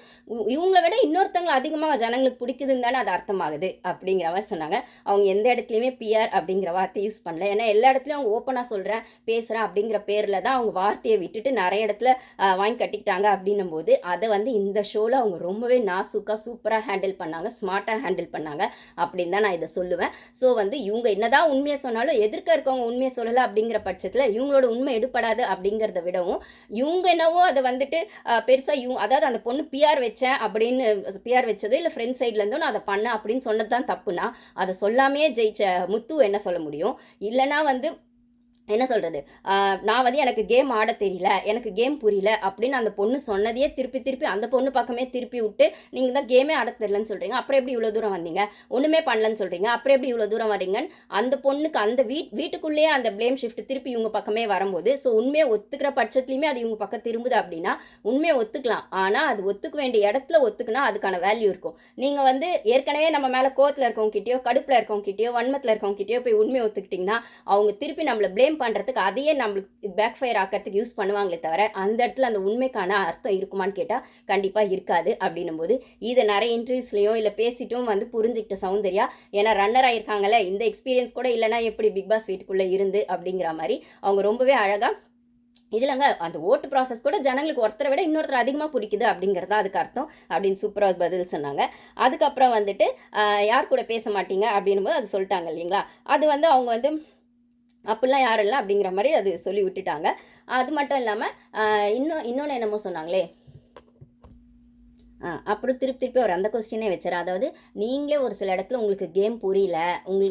இவங்களை விட இன்னொருத்தங்களை அதிகமாக ஜனங்களுக்கு பிடிக்குதுன்னு தானே அது அர்த்தமாகுது அப்படிங்கிற மாதிரி சொன்னாங்க. அவங்க எந்த இடத்துலையுமே பிஆர் அப்படிங்கிற வார்த்தையை யூஸ் பண்ணல, ஏன்னா எல்லா இடத்துலையும் அவங்க ஓப்பனாக சொல்கிறேன் பேசுகிறேன் அப்படிங்கிற பேரில் தான் அவங்க வார்த்தையை விட்டுட்டு நிறைய இடத்துல வாங்கி கட்டிக்கிட்டாங்க அப்படின்னும் போது அதை வந்து இந்த ஷோவில் அவங்க ரொம்பவே நாசுக்காக சூப்பராக ஹேண்டில் பண்ணாங்க, ஸ்மார்ட்டாக ஹேண்டில் பண்ணாங்க அப்படின்னு தான் நான் இதை சொல்லுவேன். ஸோ வந்து இவங்க என்னதான் உண்மையை சொன்னாலும் எதிர்க்க இருக்கவங்க உண்மையை சொல்லலை அப்படிங்கிற பட்சத்தில் இவங்களோட உண்மை எடுப்படாது அப்படிங்கிறத விடவும் இவங்க என்னவோ அதை வந்துட்டு பெருசாக அதாவது அந்த பொண்ணு பிஆர் வச்சேன் அப்படின்னு பிஆர் வச்சது இல்லை ஃப்ரெண்ட் சைட்லேருந்தும் நான் அதை பண்ணேன் அப்படின்னு சொன்னது தான் தப்புனா, அதை சொல்லாமே ஜெயிச்ச முத்து என்ன சொல்ல முடியும், இல்லைனா வந்து என்ன சொல்கிறது, நான் வந்து எனக்கு கேம் ஆட தெரியல, எனக்கு கேம் புரியல அப்படின்னு அந்த பொண்ணு சொன்னதையே திருப்பி திருப்பி அந்த பொண்ணு பக்கமே திருப்பி விட்டு நீங்கள் தான் கேமே ஆட தெரியலன்னு சொல்கிறீங்க, அப்புறம் எப்படி இவ்வளோ தூரம் வந்தீங்க, ஒன்றுமே பண்ணலன்னு சொல்கிறீங்க, அப்புறம் எப்படி இவ்வளோ தூரம் வரீங்கன்னு அந்த பொண்ணுக்கு அந்த வீட்டுக்குள்ளேயே அந்த ப்ளேம் ஷிஃப்ட் திருப்பி இவங்க பக்கமே வரும்போது, ஸோ உண்மையை ஒத்துக்கிற பட்சத்துலையுமே அது இவங்க பக்கம் திரும்புது அப்படின்னா உண்மையை ஒத்துக்கலாம். ஆனால் அது ஒத்துக்க வேண்டிய இடத்துல ஒத்துக்குனா அதுக்கான வேல்யூ இருக்கும். நீங்கள் வந்து ஏற்கனவே நம்ம மேலே கோவத்தில் இருக்கவங்க கிட்டேயோ கடுப்பில் இருக்கவங்க கிட்டேயோ வன்மத்தில் இருக்கவங்க கிட்டேயோ போய் உண்மையை ஒத்துக்கிட்டிங்கன்னா அவங்க திருப்பி நம்மளை ப்ளேம் பண்ணுறதுக்கு அதையே நம்மளுக்கு பேக் ஃபயர் ஆக்கிறதுக்கு யூஸ் பண்ணுவாங்களே தவிர அந்த இடத்துல அந்த உண்மைக்கான அர்த்தம் இருக்குமான்னு கேட்டால் கண்டிப்பாக இருக்காது. அப்படின்னும் போது இதை நிறைய இன்டர்வியூஸ்லையும் இல்லை பேசிட்டும் வந்து புரிஞ்சுக்கிட்ட சௌந்தர்யா, ஏன்னா ரன்னர் ஆகியிருக்காங்கல்ல, இந்த எக்ஸ்பீரியன்ஸ் கூட இல்லைனா எப்படி பிக் பாஸ் வீட்டுக்குள்ளே இருந்து அப்படிங்கிற மாதிரி அவங்க ரொம்பவே அழகாக இதுலங்க அந்த ஓட்டு ப்ராசஸ் கூட ஜனங்களுக்கு ஒருத்தரை விட இன்னொருத்தர் அதிகமாக பிடிக்குது அப்படிங்கிறது தான் அதுக்கு அர்த்தம் அப்படின்னு சூப்பராக பதில் சொன்னாங்க. அதுக்கப்புறம் வந்துட்டு யார் கூட பேச மாட்டீங்க அப்படின்னும் போது அது சொல்லிட்டாங்க இல்லைங்களா, அது வந்து அவங்க வந்து அப்படிலாம் யாரும் இல்லை அப்படிங்கிற மாதிரி அது சொல்லி விட்டுட்டாங்க. அது மட்டும் இல்லாமல் இன்னொன்று என்னமோ சொன்னாங்களே, அப்புறம் திருப்பி அவர் அந்த கொஸ்டினே வச்சார். அதாவது நீங்களே ஒரு சில இடத்துல உங்களுக்கு கேம் புரியல,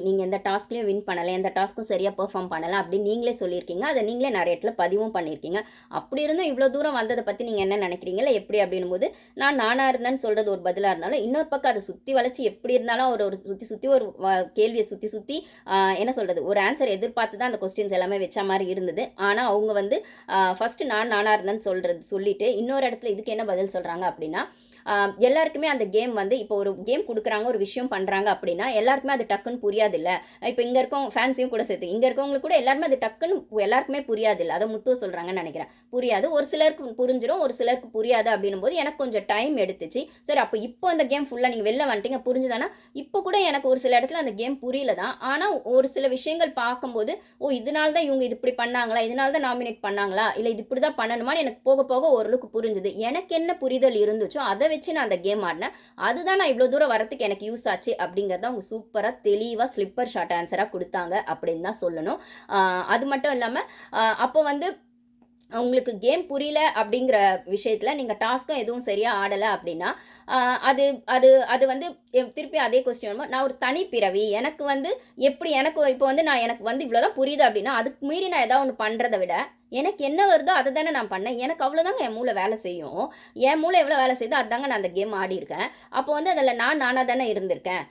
நீங்கள் எந்த டாஸ்க்லேயும் வின் பண்ணலை, எந்த டாஸ்க்கும் சரியாக பெர்ஃபார்ம் பண்ணலை அப்படின்னு நீங்களே சொல்லியிருக்கீங்க, அதை நீங்களே நிறைய இடத்துல பதிவும் பண்ணியிருக்கீங்க. அப்படி இருந்தும் இவ்வளோ தூரம் வந்ததை பற்றி நீங்கள் என்ன நினைக்கிறீங்களா எப்படி அப்படின்னும் போது, நானாக இருந்தேன்னு சொல்கிறது ஒரு பதிலாக இருந்தாலும் இன்னொரு பக்கம் அதை சுற்றி வளைச்சி எப்படி இருந்தாலும் ஒரு சுற்றி ஒரு கேள்வியை சுற்றி என்ன சொல்கிறது ஒரு ஆன்சர் எதிர்பார்த்து தான் அந்த கொஸ்டின்ஸ் எல்லாமே வச்ச மாதிரி இருந்தது. ஆனால் அவங்க வந்து ஃபஸ்ட்டு நானாக இருந்தேன்னு சொல்லிட்டு இன்னொரு இடத்துல இதுக்கு என்ன பதில் சொல்கிறாங்க அப்படின்னா, எல்லாருக்குமே அந்த கேம் வந்து இப்போ ஒரு கேம் கொடுக்குறாங்க ஒரு விஷயம் பண்ணுறாங்க அப்படின்னா எல்லாருக்குமே அது டக்குன்னு புரியாது இல்லை. இப்போ இங்கே இருக்கவங்க ஃபேன்ஸையும் கூட சேர்த்து இங்கே இருக்கவங்களுக்கு கூட எல்லாருமே அது டக்குன்னு எல்லாருக்குமே புரியாது இல்லை. அதை முத்துவ சொல்கிறாங்கன்னு நினைக்கிறேன். புரியாது, ஒரு சிலருக்கு புரிஞ்சிடும், ஒரு சிலருக்கு புரியாது அப்படின்னும் போது எனக்கு கொஞ்சம் டைம் எடுத்துச்சு. சரி அப்போ இப்போ அந்த கேம் ஃபுல்லாக நீங்கள் வெளில வந்துட்டீங்க புரிஞ்சுதானா, இப்போ கூட எனக்கு ஒரு சில இடத்துல அந்த கேம் புரியல தான். ஆனால் ஒரு சில விஷயங்கள் பார்க்கும்போது இதனால தான் இவங்க இது இப்படி பண்ணாங்களா, இதனால தான் நாமினேட் பண்ணாங்களா, இல்லை இது இப்படி தான் பண்ணணுமான்னு எனக்கு போக போக ஓரளவுக்கு புரிஞ்சுது. எனக்கு என்ன புரிதல் இருந்துச்சோ அதை வச்சு நான் அந்த கேம் ஆடினேன். அதுதான் நான் இவ்வளோ தூரம் வரத்துக்கு எனக்கு யூஸ் ஆச்சு அப்படிங்கிறத அவங்க சூப்பராக தெளிவாக ஸ்லிப்பர் ஷார்ட் ஆன்சராக கொடுத்தாங்க அப்படின்னு தான் சொல்லணும். அது மட்டும் இல்லாமல் அப்போ வந்து உங்களுக்கு கேம் புரியல அப்படிங்கிற விஷயத்தில் நீங்கள் டாஸ்க்கும் எதுவும் சரியாக ஆடலை அப்படின்னா அது அது அது வந்து திருப்பி அதே கொஸ்டின் வரும்போது நான் ஒரு தனி பிறவி, எனக்கு வந்து எப்படி எனக்கு இப்போ வந்து எனக்கு வந்து இவ்வளோதான் புரியுது அப்படின்னா அதுக்கு மீறி நான் ஏதாவது ஒன்று பண்ணுறதை விட எனக்கு என்ன வருதோ அதை தானே நான் பண்ணேன். எனக்கு அவ்வளோதாங்க என் மூளை வேலை செய்யும். என் மூளை எவ்வளோ வேலை செய்யுதோ அதுதாங்க நான் அந்த கேம் ஆடி இருக்கேன். அப்போ வந்து அதில் நானாக தானே இருந்திருக்கேன்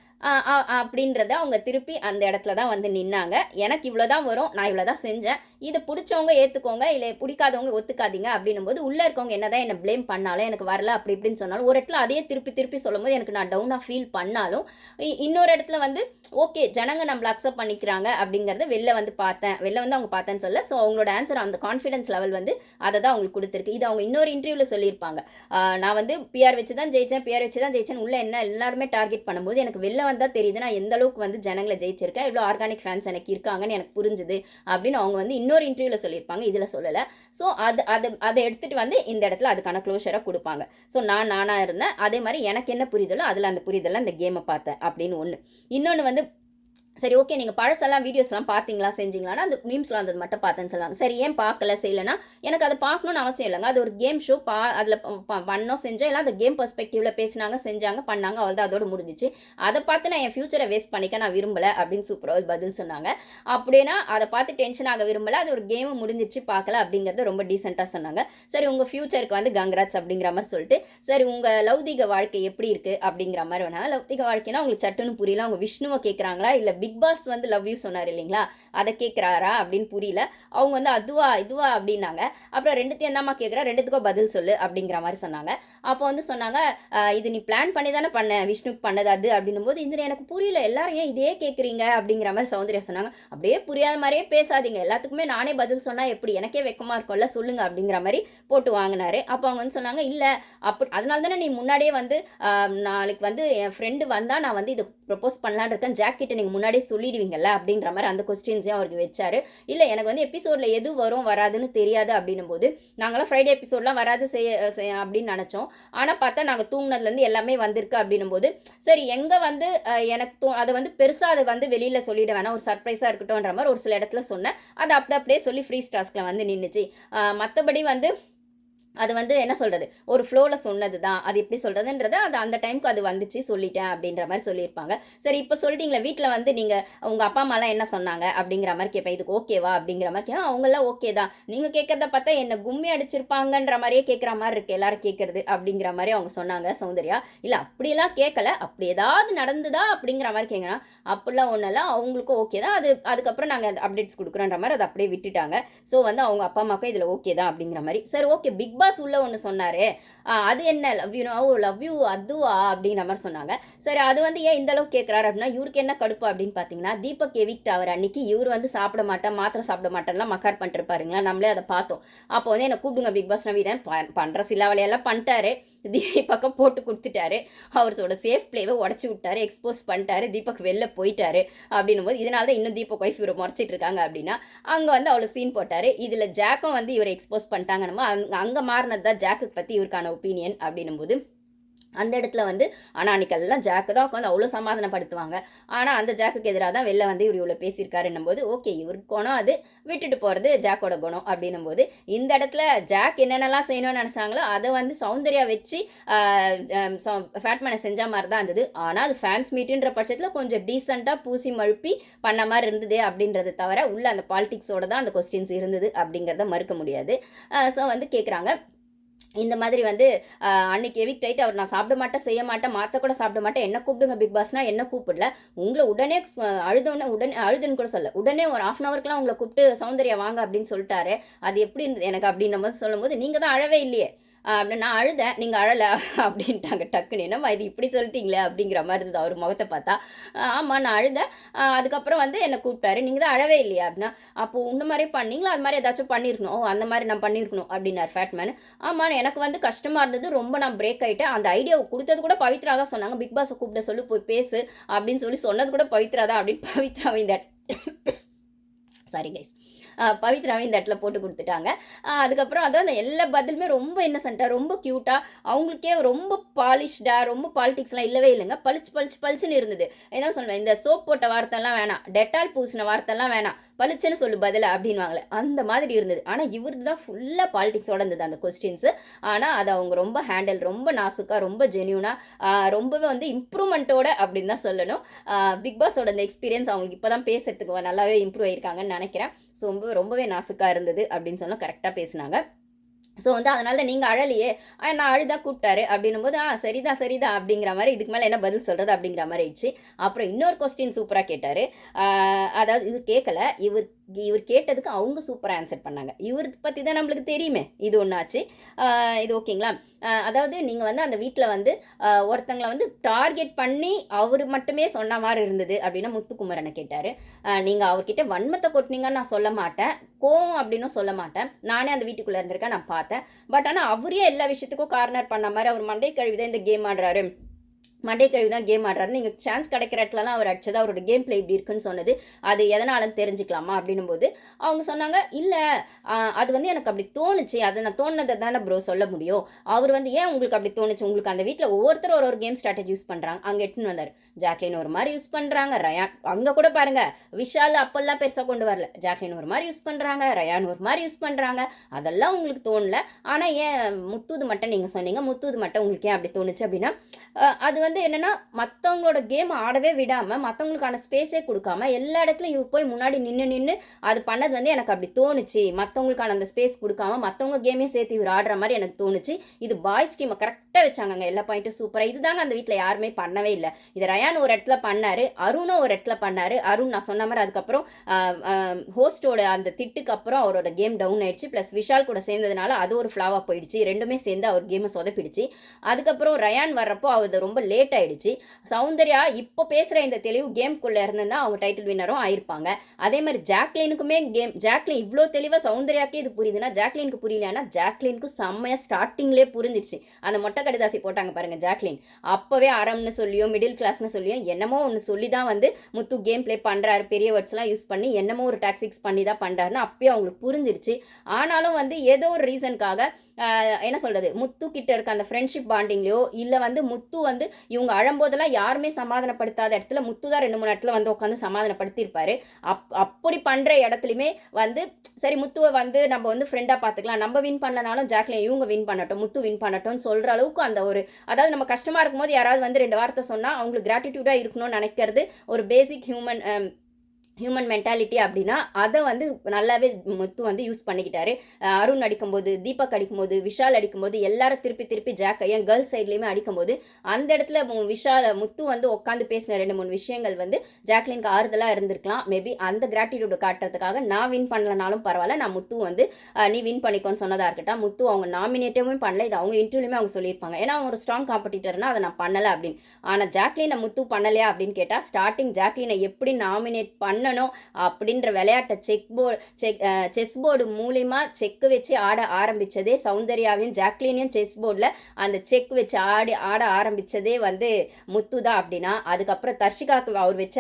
அப்படின்றத அவங்க திருப்பி அந்த இடத்துல தான் வந்து நின்னாங்க. எனக்கு இவ்வளோதான் வரும், நான் இவ்வளோ தான் செஞ்சேன், இதை பிடிச்சவங்க ஏற்றுக்கோங்க, இல்லை பிடிக்காதவங்க ஒத்துக்காதீங்க அப்படின்னும் போது உள்ளே இருக்கவங்க என்னதான் என்னை ப்ளேம் பண்ணாலும் எனக்கு வரல அப்படி இப்படின்னு சொன்னாலும் ஒரு இடத்துல அதையே திருப்பி சொல்லும்போது எனக்கு நான் டவுனாக ஃபீல் பண்ணாலும் இன்னொரு இடத்துல வந்து ஓகே ஜனங்க நம்மளை அக்செப்ட் பண்ணிக்கிறாங்க அப்படிங்கிறத வெளில வந்து அவங்க பார்த்தேன்னு சொல்ல. ஸோ அவங்களோட ஆன்சர் அந்த கான்ஃபிடன்ஸ் லெவல் வந்து அதை தான் அவங்களுக்கு கொடுத்துருக்கு. இது அவங்க இன்னொரு இன்டர்வியூவில் சொல்லியிருப்பாங்க. நான் வந்து பிஆர் வச்சு தான் ஜெயிச்சேன் உள்ள என்ன எல்லாருமே டார்கெட் பண்ணும்போது எனக்கு வெளில வந்தால் தெரியுது நான் எந்த அளவுக்கு வந்து ஜனங்களை ஜெயிச்சிருக்கேன், இவ்வளோ ஆர்கானிக் ஃபேன்ஸ் எனக்கு இருக்காங்கன்னு எனக்கு புரிஞ்சுது அப்படின்னு அவங்க வந்து இன்னொரு இன்டர்வியூவில் சொல்லியிருப்பாங்க, இதில் சொல்லலை. ஸோ அதை எடுத்துகிட்டு வந்து இந்த இடத்துல அதுக்கான க்ளோஷராக கொடுப்பாங்க. ஸோ நானாக இருந்தேன், அதே மாதிரி எனக்கு என்ன புரிதலோ அதில் அந்த புரிதலில் அந்த கேமை பார்த்தேன் அப்படின்னு ஒன்று. இன்னொன்று வந்து சரி ஓகே நீங்கள் பழசெல்லாம் வீடியோஸ்லாம் பார்த்தீங்களா செஞ்சீங்களான்னா அந்த மீம்ஸ்லாம் வந்தது மட்டும் பார்த்தேன்னு சொல்லுவாங்க. சரி ஏன் பார்க்கல செய்யலைன்னா எனக்கு அதை பார்க்கணுன்னு அவசியம் இல்லைங்க. அது ஒரு கேம் ஷோ அதில் பண்ணோம் செஞ்சோம் எல்லாம் அந்த கேம் பெர்ஸ்பெக்டிவில் பேசினாங்க செஞ்சாங்க பண்ணாங்க அவ்வளோதான் அதோட முடிஞ்சிச்சு. அதை பார்த்து நான் என் ஃபியூச்சரை வேஸ்ட் பண்ணிக்க நான் விரும்பலை அப்படின்னு சூப்பராக பதில் சொன்னாங்க. அப்படின்னா அதை பார்த்து டென்ஷன் ஆக விரும்பலை, அது ஒரு கேம் முடிஞ்சிச்சு பார்க்கல அப்படிங்கிறத ரொம்ப டீசெண்டாக சொன்னாங்க. சரி உங்கள் ஃபியூச்சருக்கு வந்து கங்க்ராட்ஸ் அப்படிங்கிற மாதிரி சொல்லிட்டு சரி உங்கள் லௌதிக வாழ்க்கை எப்படி இருக்குது அப்படிங்கிற மாதிரி வேணாங்க. லௌதிக வாழ்க்கைனா உங்களுக்கு சட்டுன்னு புரியல, அவங்க விஷ்ணுவை கேட்குறாங்களா இல்லை பிக் பாஸ் வந்து லவ் யூ சொன்னார் இல்லைங்களா அதை கேட்குறாரா அப்படின்னு புரியல. அவங்க வந்து அதுவா இதுவா அப்படின்னாங்க. அப்புறம் ரெண்டுத்தையும் என்னம்மா கேட்குறா ரெண்டுத்துக்கும் பதில் சொல்லு அப்படிங்கிற மாதிரி சொன்னாங்க. அப்போ வந்து சொன்னாங்க இது நீ பிளான் பண்ணி தானே பண்ண விஷ்ணுக்கு பண்ணது அது அப்படின்னும் போது இந்த எனக்கு புரியல எல்லாரும் ஏன் இதே கேட்குறீங்க அப்படிங்கிற மாதிரி சௌந்தர்யா சொன்னாங்க. அப்படியே புரியாத மாதிரியே பேசாதீங்க, எல்லாத்துக்குமே நானே பதில் சொன்னால் எப்படி எனக்கே வெக்கமாக இருக்கும்ல சொல்லுங்க அப்படிங்கிற மாதிரி போட்டு வாங்கினாரு. அப்போ அவங்க வந்து சொன்னாங்க இல்லை அப்படி அதனால தானே நீ முன்னாடியே வந்து நாளைக்கு வந்து என் ஃப்ரெண்டு வந்தால் நான் வந்து இதை ப்ரப்போஸ் பண்ணலான்னு இருக்கேன் ஜாக் கிட்ட நீங்கள் முன்னாடியே சொல்லிடுவீங்கல்ல அப்படிங்கிற மாதிரி அந்த கொஸ்டின்ஸையும் அவருக்கு வச்சாரு. இல்லை எனக்கு வந்து எபிசோடில் எது வரும் வராதுன்னு தெரியாது அப்படின்னும் போது நாங்களாம் ஃப்ரைடே எபிசோட்லாம் வராது செய்ய அப்படின்னு நினச்சோம். ஆனால் பார்த்தா நாங்கள் தூங்கினதுலேருந்து எல்லாமே வந்திருக்கு அப்படின்னும் போது சரி எங்கே வந்து எனக்கு அதை வந்து பெருசாக அதை வந்து வெளியில் சொல்லிட வேணாம் ஒரு சர்ப்ரைஸாக இருக்கட்டும்ன்ற மாதிரி ஒரு சில இடத்துல சொன்னேன். அதை அப்படியே சொல்லி ஃப்ரீ டாஸ்கில் வந்து நின்றுச்சு. மற்றபடி வந்து அது வந்து என்ன சொல்கிறது ஒரு ஃப்ளோவில் சொன்னது தான், அது எப்படி சொல்கிறதுன்றது அது அந்த டைமுக்கு அது வந்துச்சு சொல்லிட்டேன் அப்படின்ற மாதிரி சொல்லியிருப்பாங்க. சரி இப்போ சொல்லிட்டீங்களா வீட்டில் வந்து நீங்கள் உங்கள் அப்பா அம்மாலாம் என்ன சொன்னாங்க அப்படிங்கிற மாதிரி கேட்பேன். இதுக்கு ஓகேவா அப்படிங்கிற மாதிரி அவங்களாம் ஓகே தான், நீங்கள் கேட்குறத பார்த்தா என்ன கும்மி அடிச்சிருப்பாங்கன்ற மாதிரியே கேட்குற மாதிரி இருக்குது எல்லாரும் கேட்குறது அப்படிங்கிற மாதிரி அவங்க சொன்னாங்க சௌந்தர்யா. இல்லை அப்படியெல்லாம் கேட்கல, அப்படி ஏதாவது நடந்துதா அப்படிங்கிற மாதிரி கேட்குறேன். அப்படிலாம் ஒன்றெல்லாம் அவங்களுக்கும் ஓகே தான், அது அதுக்கப்புறம் நாங்கள் அப்டேட்ஸ் கொடுக்குறோன்ற மாதிரி அதை அப்படியே விட்டுட்டாங்க. ஸோ வந்து அவங்க அப்பா அம்மாவுக்கும் இதில் ஓகே தான் அப்படிங்கிற மாதிரி. சரி ஓகே பிக் பாஸ் உள்ள ஒன்று சொன்னாரு அது என்ன லவ் யூ அதுவா அப்படிங்கிற மாதிரி சொன்னாங்க. சரி அது வந்து ஏன் இந்த அளவுக்கு கேட்குறாரு அப்படின்னா இவருக்கு என்ன கடுப்பு அப்படின்னு பார்த்தீங்கன்னா தீபக் எவிக்ட் அவர் அன்னைக்கு இவர் வந்து சாப்பிட மாட்டேன் மாத்திரை சாப்பிட மாட்டேன்லாம் மக்கார் பண்ணிட்டு இருப்பாருங்களா, நம்மளே அதை பார்த்தோம். அப்போ வந்து என்னை கூப்பிடுங்க பிக் பாஸ் நவீனன் பண்ணுற சில வேலையெல்லாம் பண்ணிட்டாரு. தீபக்கம் போட்டு கொடுத்துட்டாரு, அவரோட சேஃப் பிளேவை உடச்சி விட்டாரு, எக்ஸ்போஸ் பண்ணிட்டாரு, தீபக் வெளில போயிட்டாரு அப்படின்னும் போது இதனால தான் இன்னும் தீபக் ஒய்ஃப் இவரை முறைச்சிட்டு இருக்காங்க அப்படின்னா அங்கே வந்து அவ்வளோ சீன் போட்டார். இதில் ஜாக்கும் வந்து இவரை எக்ஸ்போஸ் பண்ணிட்டாங்கன்னு அங்கே மாறினது தான் ஜாக்கு பற்றி இவருக்கான ஒப்பீனியன் அப்படின்னும் போது அந்த இடத்துல வந்து ஆனால் அன்றைக்கெல்லாம் ஜாக்கு தான் உட்காந்து அவ்வளோ சமாதானப்படுத்துவாங்க. ஆனால் அந்த ஜாக்குக்கு எதிராக தான் வெளில வந்து இவர் இவ்வளோ பேசியிருக்காருன்னும் போது ஓகே இவருக்கு குணம் அது விட்டுட்டு போகிறது ஜாக்கோட குணம் அப்படின்னும் போது இந்த இடத்துல ஜாக் என்னென்னலாம் செய்யணும்னு நினச்சாங்களோ அதை வந்து சௌந்தர்யா வச்சு ஃபேட்மேனை செஞ்ச மாதிரி தான் இருந்தது. ஆனால் அது ஃபேன்ஸ் மீட்டுன்ற பட்சத்தில் கொஞ்சம் டீசெண்டாக பூசி மழுப்பி பண்ண மாதிரி இருந்தது அப்படின்றத தவிர உள்ள அந்த பாலிடிக்ஸோட தான் அந்த கொஸ்டின்ஸ் இருந்தது அப்படிங்கிறத மறுக்க முடியாது. ஸோ வந்து கேட்குறாங்க இந்த மாதிரி வந்து அன்னைக்கு எவிக்ட் ஆகிட்டு அவர் நான் சாப்பிட மாட்டேன் செய்ய மாட்டேன் மாற்ற கூட சாப்பிட மாட்டேன் என்ன கூப்பிடுங்க பிக் பாஸ்னா என்ன கூப்பிடல உங்களை உடனே அழுதுன்னு கூட சொல்ல உடனே ஒரு 1/2 ஹவருக்குலாம் உங்களை கூப்பிட்டு சௌந்தர்யா வாங்க அப்படின்னு சொல்லிட்டாரு. அது எப்படி இருந்தது எனக்கு அப்படின்ற மாதிரி சொல்லும்போது நீங்கள் தான் அழவே இல்லையே நான் அழுதேன் நீங்கள் அழலை அப்படின்ட்டாங்க டக்குன்னு. என்னம்மா இது இப்படி சொல்லிட்டீங்களே அப்படிங்கிற மாதிரி இருந்தது அவர் முகத்தை பார்த்தா. ஆமாம் நான் அழுதேன், அதுக்கப்புறம் வந்து என்னை கூப்பிட்டாரு நீங்கள் தான் அழவே இல்லையா அப்படின்னா அப்போ உன்ன மாதிரியே பண்ணீங்களா அது மாதிரி ஏதாச்சும் பண்ணியிருக்கணும் அந்த மாதிரி நான் பண்ணியிருக்கணும் அப்படின்னார் ஃபேட்மேன். ஆமாம் எனக்கு வந்து கஷ்டமாக இருந்தது ரொம்ப நான் பிரேக் ஆகிட்டேன், அந்த ஐடியாவை கொடுத்தது கூட பவித்ரா தான் சொன்னாங்க பிக் பாஸை கூப்பிட சொல்லி போய் பேசு அப்படின்னு சொல்லி சொன்னது கூட பவித்ரா தான் அப்படின்னு பவித்ராவை இந்த சாரி கைஸ் பவித்ராவை இந்த இடத்துல போட்டு கொடுத்துட்டாங்க. அதுக்கப்புறம் அதான் எல்லா பதிலுமே ரொம்ப இன்னசென்ட்டாக ரொம்ப க்யூட்டாக அவங்களுக்கே ரொம்ப பாலிஷ்டாக ரொம்ப பாலிடிக்ஸ்லாம் இல்லவே இல்லைங்க. பளிச்சுன்னு இருந்தது. என்ன சொல்லுவேன் இந்த சோப் போட்ட வார்த்தைலாம் வேணாம், டெட்டால் பூசின வார்த்தைலாம் வேணாம், பளிச்சுன்னு சொல்லு பதில் அப்படின்வாங்களே அந்த மாதிரி இருந்தது. ஆனால் இவருக்கு தான் ஃபுல்லாக பாலிடிக்ஸோட இருந்தது அந்த கொஸ்டின்ஸு. ஆனால் அதை அவங்க ரொம்ப ஹேண்டில் ரொம்ப நாசுக்காக ரொம்ப ஜென்யூனாக ரொம்பவே வந்து இம்ப்ரூவ்மெண்ட்டோட அப்படின்னு தான் சொல்லணும். பிக் பாஸோட அந்த எக்ஸ்பீரியன்ஸ் அவங்களுக்கு இப்போ தான் பேசுறதுக்கு நல்லாவே இம்ப்ரூவ் ஆயிருக்காங்கன்னு நினைக்கிறேன். ஸோ ரொம்பவே நாசுக்காக இருந்தது அப்படின்னு சொன்னால் கரெக்டாக பேசினாங்க. ஸோ வந்து அதனால தான் நீங்கள் அழலையே நான் அழுதா கூப்பிட்டாரு அப்படின்னும் போது சரிதான் அப்படிங்கிற மாதிரி இதுக்கு மேலே என்ன பதில் சொல்கிறது அப்படிங்கிற மாதிரி ஆயிடுச்சு. அப்புறம் இன்னொரு கொஸ்டின் சூப்பராக கேட்டார். அதாவது இது கேட்கல இவர் கேட்டதுக்கு அவங்க சூப்பராக ஆன்சர் பண்ணாங்க. இவர் பற்றி தான் நம்மளுக்கு தெரியுமே இது ஒன்றாச்சு. இது ஓகேங்களா? அதாவது நீங்கள் வந்து அந்த வீட்டில் வந்து ஒருத்தங்களை வந்து டார்கெட் பண்ணி அவர் மட்டுமே சொன்ன மாதிரி இருந்தது அப்படின்னா முத்துக்குமரனை கேட்டார். நீங்கள் அவர்கிட்ட வன்மத்தை கொட்டினீங்கன்னு நான் சொல்ல மாட்டேன், கோவம் அப்படின்னும் சொல்ல மாட்டேன், நானே அந்த வீட்டுக்குள்ளே இருந்திருக்கேன் நான் பார்த்தேன். பட் ஆனால் அவரே எல்லா விஷயத்துக்கும் கார்னர் பண்ண மாதிரி அவர் மண்டை கழுவிதான் இந்த கேம் ஆடுறாரு மண்டே கழுவி தான் கேம் ஆடுறாரு. நீங்கள் சான்ஸ் கிடைக்கிற இடத்துலலாம் அவர் அடிச்சது அவரோட கேம் பிளே இப்படி இருக்குன்னு சொன்னது அது எதனாலன்னு தெரிஞ்சுக்கலாமா அப்படின்னும் போது அவங்க சொன்னாங்க, இல்லை அது வந்து எனக்கு அப்படி தோணுச்சு, அதை நான் தோணுனதை தானே ப்ரோ சொல்ல முடியும். அவர் வந்து ஏன் உங்களுக்கு அப்படி தோணுச்சு, உங்களுக்கு அந்த வீட்டில் ஒவ்வொருத்தரும் ஒரு கேம் ஸ்ட்ராட்டஜி யூஸ் பண்ணுறாங்க. அங்கே எட்டுன்னு வந்தார். ஜாக்லின் ஒரு மாதிரி யூஸ் பண்ணுறாங்க, ரயான் அங்கே கூட பாருங்க விஷால் அப்பெல்லாம் பெருசாக கொண்டு வரல. ஜாக்லின் ஒரு மாதிரி யூஸ் பண்ணுறாங்க, ரயான் ஒரு மாதிரி யூஸ் பண்ணுறாங்க. அதெல்லாம் உங்களுக்கு தோணல. ஆனால் ஏன் முத்துது மட்டும் நீங்கள் சொன்னீங்க, முத்துது மட்டும் உங்களுக்கு ஏன் அப்படி தோணுச்சு அப்படின்னா அது வந்து என்னன்னா மற்றவங்களோட கேம் ஆடவே விடாமல் மற்றவங்களுக்கான ஸ்பேஸே கொடுக்காம எல்லா இடத்துலையும் இவர் போய் முன்னாடி நின்று அது பண்ணது வந்து எனக்கு அப்படி தோணுச்சு. மற்றவங்களுக்கான அந்த ஸ்பேஸ் கொடுக்காம மற்றவங்க கேமையும் சேர்த்து இவர் ஆடுற மாதிரி எனக்கு தோணுச்சு. இது பாய்ஸ் டீமை கரெக்டாக வச்சாங்க, எல்லா பாயிண்ட்டும் சூப்பராக. இதுதாங்க அந்த வீட்டில் யாருமே பண்ணவே இல்லை. இது ரயான் ஒரு இடத்துல பண்ணாரு, அருணும் ஒரு இடத்துல பண்ணாரு. அருண் நான் சொன்ன மாதிரி அதுக்கப்புறம் ஹோஸ்டோட அந்த திட்டுக்கு அப்புறம் அவரோட கேம் டவுன் ஆயிடுச்சு. ப்ளஸ் விஷால் கூட சேர்ந்ததுனால அது ஒரு ஃப்ளாவாக போயிடுச்சு. ரெண்டுமே சேர்ந்து அவர் கேமை சொதப்பிடுச்சு. அதுக்கப்புறம் ரயான் வர்றப்போ அவர் ரொம்ப லேட் ஆயிடுச்சு. சௌந்தர்யா இப்போ பேசுகிற இந்த தெளிவு கேம்குள்ளே இருந்திருந்தா அவங்க டைட்டில் வின்னரும் ஆயிருப்பாங்க. அதே மாதிரி ஜாக்லினுக்குமே ஜாக்லின் இவ்வளோ தெளிவாக சௌந்தர்யாக்கே இது புரியுதுன்னா ஜாக்லினுக்கு புரியலன்னா ஜாக்லினுக்கு செம்மையாக ஸ்டார்டிங்லேயே புரிஞ்சிடுச்சு. அந்த மொட்டை கடிதாசி போட்டாங்க பாருங்க ஜாக்லின், அப்போவே அறம்னு சொல்லியோ மிடில் கிளாஸ்னு சொல்லியோ என்னமோ ஒன்று சொல்லி தான் வந்து முத்து கேம் பிளே பண்ணுறாரு, பெரிய வேர்ட்ஸ்லாம் யூஸ் பண்ணி என்னமோ ஒரு டாக்ஸிக்ஸ் பண்ணி தான் பண்ணுறாருன்னு அப்பயே அவங்களுக்கு புரிஞ்சிடுச்சு. ஆனாலும் வந்து ஏதோ ஒரு ரீசனுக்காக என்ன சொல்கிறது, முத்து கிட்ட இருக்க அந்த ஃப்ரெண்ட்ஷிப் பாண்டிங்லையோ இல்லை வந்து முத்து வந்து இவங்க அழும்போதெல்லாம் யாருமே சமாதானப்படுத்தாத இடத்துல முத்து தான் 2-3 இடத்துல வந்து உட்காந்து சமாதானப்படுத்தியிருப்பாரு. அப்படி பண்ணுற இடத்துலையுமே வந்து சரி முத்துவை வந்து நம்ம வந்து ஃப்ரெண்டாக பார்த்துக்கலாம், நம்ம வின் பண்ணலனாலும் ஜாக்லின் இவங்க வின் பண்ணட்டும், முத்து வின் பண்ணட்டும்னு சொல்கிற அளவுக்கு அந்த ஒரு அதாவது நம்ம கஷ்டமாக இருக்கும்போது யாராவது வந்து 2 வார்த்தை சொன்னால் அவங்களுக்கு கிராட்டிடியூடாக இருக்கணும்னு நினைக்கிறது ஒரு பேசிக் ஹியூமன் மென்டாலிட்டி அப்படின்னா அதை வந்து நல்லாவே முத்து வந்து யூஸ் பண்ணிக்கிட்டாரு. அருண் அடிக்கும்போது, தீபக் அடிக்கும்போது, விஷால் அடிக்கும்போது எல்லாரும் திருப்பி ஜாக் ஏன் கேர்ள்ஸ் சைட்லேயுமே அடிக்கும்போது அந்த இடத்துல முத்து வந்து உட்காந்து பேசின 2-3 விஷயங்கள் வந்து ஜாக்லினுக்கு ஆறுதலாக இருந்திருக்கலாம். மேபி அந்த கிராட்டிடியூட் காட்டுறதுக்காக நான் வின் பண்ணலனாலும் பரவாயில்ல, நான் முத்து வந்து நீ வின் பண்ணிக்கோன்னு சொன்னதாக இருக்கட்டும். முத்து அவங்க நாமினேட்டவும் பண்ணல, இது அவங்க இன்டர்வியூலுமே அவங்க சொல்லியிருப்பாங்க. ஏன்னா அவங்க ஒரு ஸ்ட்ராங் காம்படிட்டர்னா அதை நான் பண்ணலை அப்படின்னு. ஆனால் ஜாக்லினை முத்து பண்ணலையா அப்படின்னு கேட்டால் ஸ்டார்டிங் ஜாக்லினை எப்படி நாமினேட் பண்ண அப்படின்ற விளையாட்டை செஸ் போர்டு மூலியமா செக் வச்சு ஆட ஆரம்பிச்சதே சௌந்தர்யாவையும் ஜாக்லினையும் செஸ் போர்டில் அந்த செக் வச்சு ஆட ஆரம்பிச்சதே வந்து முத்து தான் அப்படின்னா அதுக்கப்புறம் தர்ஷிகாவுக்கு அவர் வச்ச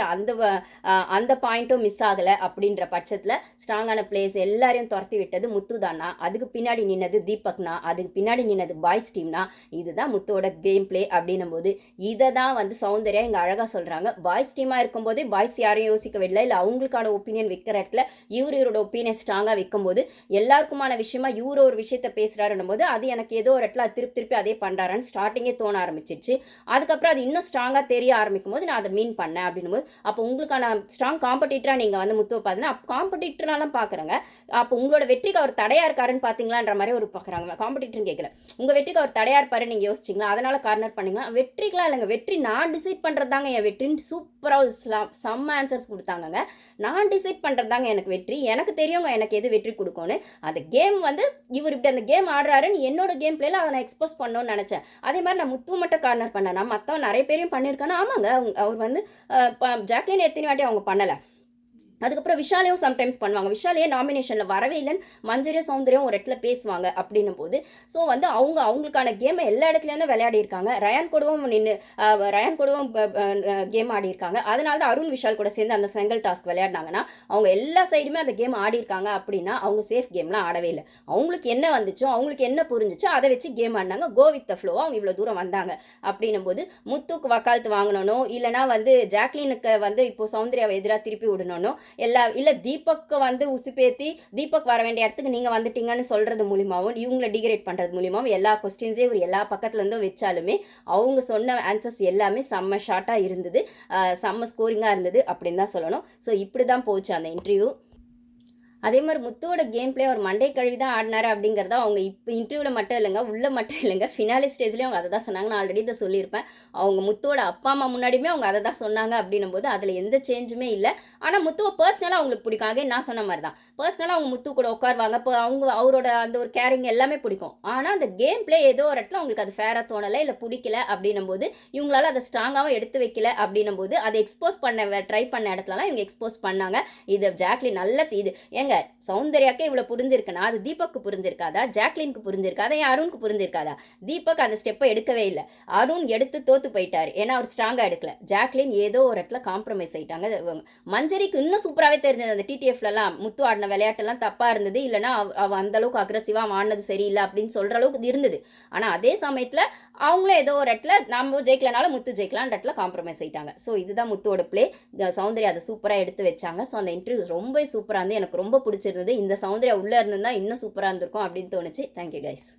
அந்த பாயிண்ட்டும் மிஸ் ஆகலை அப்படின்ற பட்சத்தில் ஸ்ட்ராங்கான பிளேஸ் எல்லாரையும் துரத்தி விட்டது முத்து தானா, அதுக்கு பின்னாடி நின்னது தீபக்னா, அதுக்கு பின்னாடி நின்னது பாய்ஸ் டீம்னா, இதுதான் முத்துவோட கேம் பிளே அப்படின்னும் போது இதை தான் வந்து சௌந்தர்யா இங்கே அழகாக சொல்கிறாங்க. பாய்ஸ் டீமாக இருக்கும்போதே பாய்ஸ் யாரையும் யோசிக்கவில்லை, இல்லை அவங்களுக்கான ஒப்பீனியன் வைக்கிற இடத்துல இவரோட ஒப்பீனியன் ஸ்ட்ராங்காக வைக்கும்போது எல்லாருக்குமான விஷயமா இவரு ஒரு விஷயத்த பேசுகிறாருன்னும் போது அது எனக்கு ஏதோ ஒரு இடத்துல திருப்பி அதே பண்ணுறாருன்னு ஸ்டார்டிங்கே தோண ஆரம்பிச்சிருச்சு. அதுக்கப்புறம் அது இன்னும் ஸ்ட்ராங்காக தெரிய ஆரம்பிக்கும் போது நான் அதை மீன் பண்ணேன் அப்படின்னும் போது அப்போ உங்களுக்கான ஸ்ட்ராங் காம்படிட்டராக நீங்கள் வந்து முத்துவை பார்த்தீங்கன்னா காம்படிட்டர்லாம் பார்க்குறாங்க. அப்போ உங்களோட வெற்றிக்கு அவர் தடையாக இருக்காருன்னு பார்த்தீங்களான்ற மாதிரி ஒரு பார்க்குறாங்க. காம்படிட்டர்னு கேட்கல, உங்கள் வெற்றிக்கு அவர் தடையாக இருப்பாரு நீங்கள் யோசிச்சிங்களா, அதனால் கார்னர் பண்ணிங்களா? வெற்றிக்கெலாம் இல்லைங்க, வெற்றி நான் டிசைட் பண்ணுறது தாங்க என் வெற்றின்னு சூப்பராக செம்ம ஆன்சர்ஸ் கொடுத்தாங்கங்க. நான் டிசைட் பண்ணுறது தாங்க எனக்கு வெற்றி, எனக்கு தெரியுங்க எனக்கு எது வெற்றி கொடுக்கும்னு. அந்த கேம் வந்து இவர் இப்படி அந்த கேம் ஆடுறாருன்னு என்னோட கேம் பிளேல அதை நான் எக்ஸ்போஸ் பண்ணணும்னு நினச்சேன். அதே மாதிரி நான் முத்து மட்டும் கார்னர் பண்ணேன், நான் மற்றவங்க நிறைய பேரையும் பண்ணியிருக்கேன்னா ஆமாங்க அவர் வந்து ஜாக்லின் எத்தனை வாட்டி அவங்க பண்ணலை. அதுக்கப்புறம் விஷாலையும் சம்டைம்ஸ் பண்ணுவாங்க. விஷாலையே நாமினேஷனில் வரவே இல்லைன்னு மஞ்சரியும் சௌந்தர்யம் ஒரு இடத்துல பேசுவாங்க அப்படின்னும் போது ஸோ வந்து அவங்களுக்கான கேமை எல்லா இடத்துலையும் தான் விளையாடி இருக்காங்க. ரயான் கூடவும் கேம் ஆடி இருக்காங்க. அதனால தான் அருண் விஷால் கூட சேர்ந்து அந்த செங்கல் டாஸ்க் விளையாடினாங்கன்னா அவங்க எல்லா சைடுமே அந்த கேம் ஆடி இருக்காங்க. அப்படின்னா அவங்க சேஃப் கேம்லாம் ஆடவே இல்லை. அவங்களுக்கு என்ன வந்துச்சோ அவங்களுக்கு என்ன புரிஞ்சிச்சோ அதை வச்சு கேம் ஆடினாங்க. கோ வித் த ஃப்ளோவாக அவங்க இவ்வளோ தூரம் வந்தாங்க. அப்படின்னும் போது முத்துக்கு வக்காலத்து வாங்கணும், இல்லைனா வந்து ஜாக்லினுக்கு வந்து இப்போ சௌந்தர்யாவை எதிராக திருப்பி விடணும், இல்லை தீபக்கு வந்து உசுப்பேத்தி தீபக் வர வேண்டிய இடத்துக்கு நீங்கள் வந்துட்டீங்கன்னு சொல்கிறது மூலியமாகவும் இவங்களை டிகிரேட் பண்ணுறது மூலியமாகவும் எல்லா கொஸ்டின்ஸே ஒரு எல்லா பக்கத்துலேருந்தும் வச்சாலுமே அவங்க சொன்ன ஆன்சர்ஸ் எல்லாமே செம்ம ஷார்ட்டாக இருந்தது, செம்ம ஸ்கோரிங்காக இருந்தது அப்படின்னு தான் சொல்லணும். ஸோ இப்படி தான் போச்சு அந்த இன்டர்வியூ. அதே மாதிரி முத்துவோட கேம் பிளே அவர் மண்டே கழுவி தான் ஆடினாரு அப்படிங்கிறத அவங்க இப்போ இன்டர்வியூவில் மட்டும் இல்லைங்க, உள்ளே மட்டும் இல்லைங்க, ஃபினாலி ஸ்டேஜ்லேயும் அவங்க அதை தான் சொன்னாங்க. நான் ஆல்ரெடி இதை சொல்லியிருப்பேன். அவங்க முத்துவோட அப்பா அம்மா முன்னாடியுமே அவங்க அதை தான் சொன்னாங்க. அப்படின்னும் போது அதில் எந்த சேஞ்சுமே இல்லை. ஆனால் முத்துவை பர்சனலாக அவங்களுக்கு பிடிக்கும். அதே நான் சொன்ன மாதிரி தான் பர்சனலாக அவங்க முத்து கூட உட்காருவாங்க. இப்போ அவரோட அந்த ஒரு கேரிங் எல்லாமே பிடிக்கும். ஆனால் அந்த கேம் பிளே ஏதோ ஒரு இடத்துல அவங்களுக்கு அது ஃபேராக தோணலை, இல்லை பிடிக்கல அப்படின்னும் போது இவங்களால அதை ஸ்ட்ராங்காகவும் எடுத்து வைக்கல. அப்படின்னும் போது அதை எக்ஸ்போஸ் பண்ண ட்ரை பண்ண இடத்துலலாம் இவங்க எக்ஸ்போஸ் பண்ணாங்க. இது ஜாக்லின் நல்ல இது சௌந்தர்யாக்கே இவ்வளவு புரிஞ்சிருக்குன்னா அது தீபக்கு புரிஞ்சிருக்காதா, ஜாக்லினுக்கு புரிஞ்சிருக்காதா, அருணுக்கு புரிஞ்சிருக்காதா? தீபக் அந்த ஸ்டெப்பை எடுக்கவே இல்லை. அருண் எடுத்து தோற்று போயிட்டார். ஏன்னா அவர் ஸ்ட்ராங்காக எடுக்கல. ஜாக்லின் ஏதோ ஒரு இடத்துல காம்ப்ரமைஸ் ஆகிட்டாங்க. மஞ்சரிக்கு இன்னும் சூப்பராகவே தெரிஞ்சது. அந்த டிடிஎஃப்லலாம் முத்து ஆடின விளையாட்டெல்லாம் தப்பாக இருந்தது. இல்லைனா அவள் அந்தளவுக்கு அக்ரெசிவாக அவன் ஆடினது சரியில்லை அப்படின்னு சொல்கிற அளவுக்கு இருந்தது. ஆனால் அதே சமயத்தில் அவங்களும் ஏதோ ஒரு இடத்துல நம்ம ஜெயிக்கலனாலும் முத்து ஜெயிக்கலான்ற இடத்துல காம்ப்ரமைஸ் ஆகிட்டாங்க. ஸோ இதுதான் முத்துவோட ப்ளே. சௌந்தர்யா அதை சூப்பராக எடுத்து வச்சாங்க. ஸோ அந்த இன்டர்வியூ ரொம்ப சூப்பராக இருந்து எனக்கு ரொம்ப பிடிச்சிருந்தது. இந்த சௌந்தர்யா உள்ளே இருந்திருந்தால் இன்னும் சூப்பராக இருந்திருக்கும் அப்படின்னு தோணுச்சு. Thank you guys.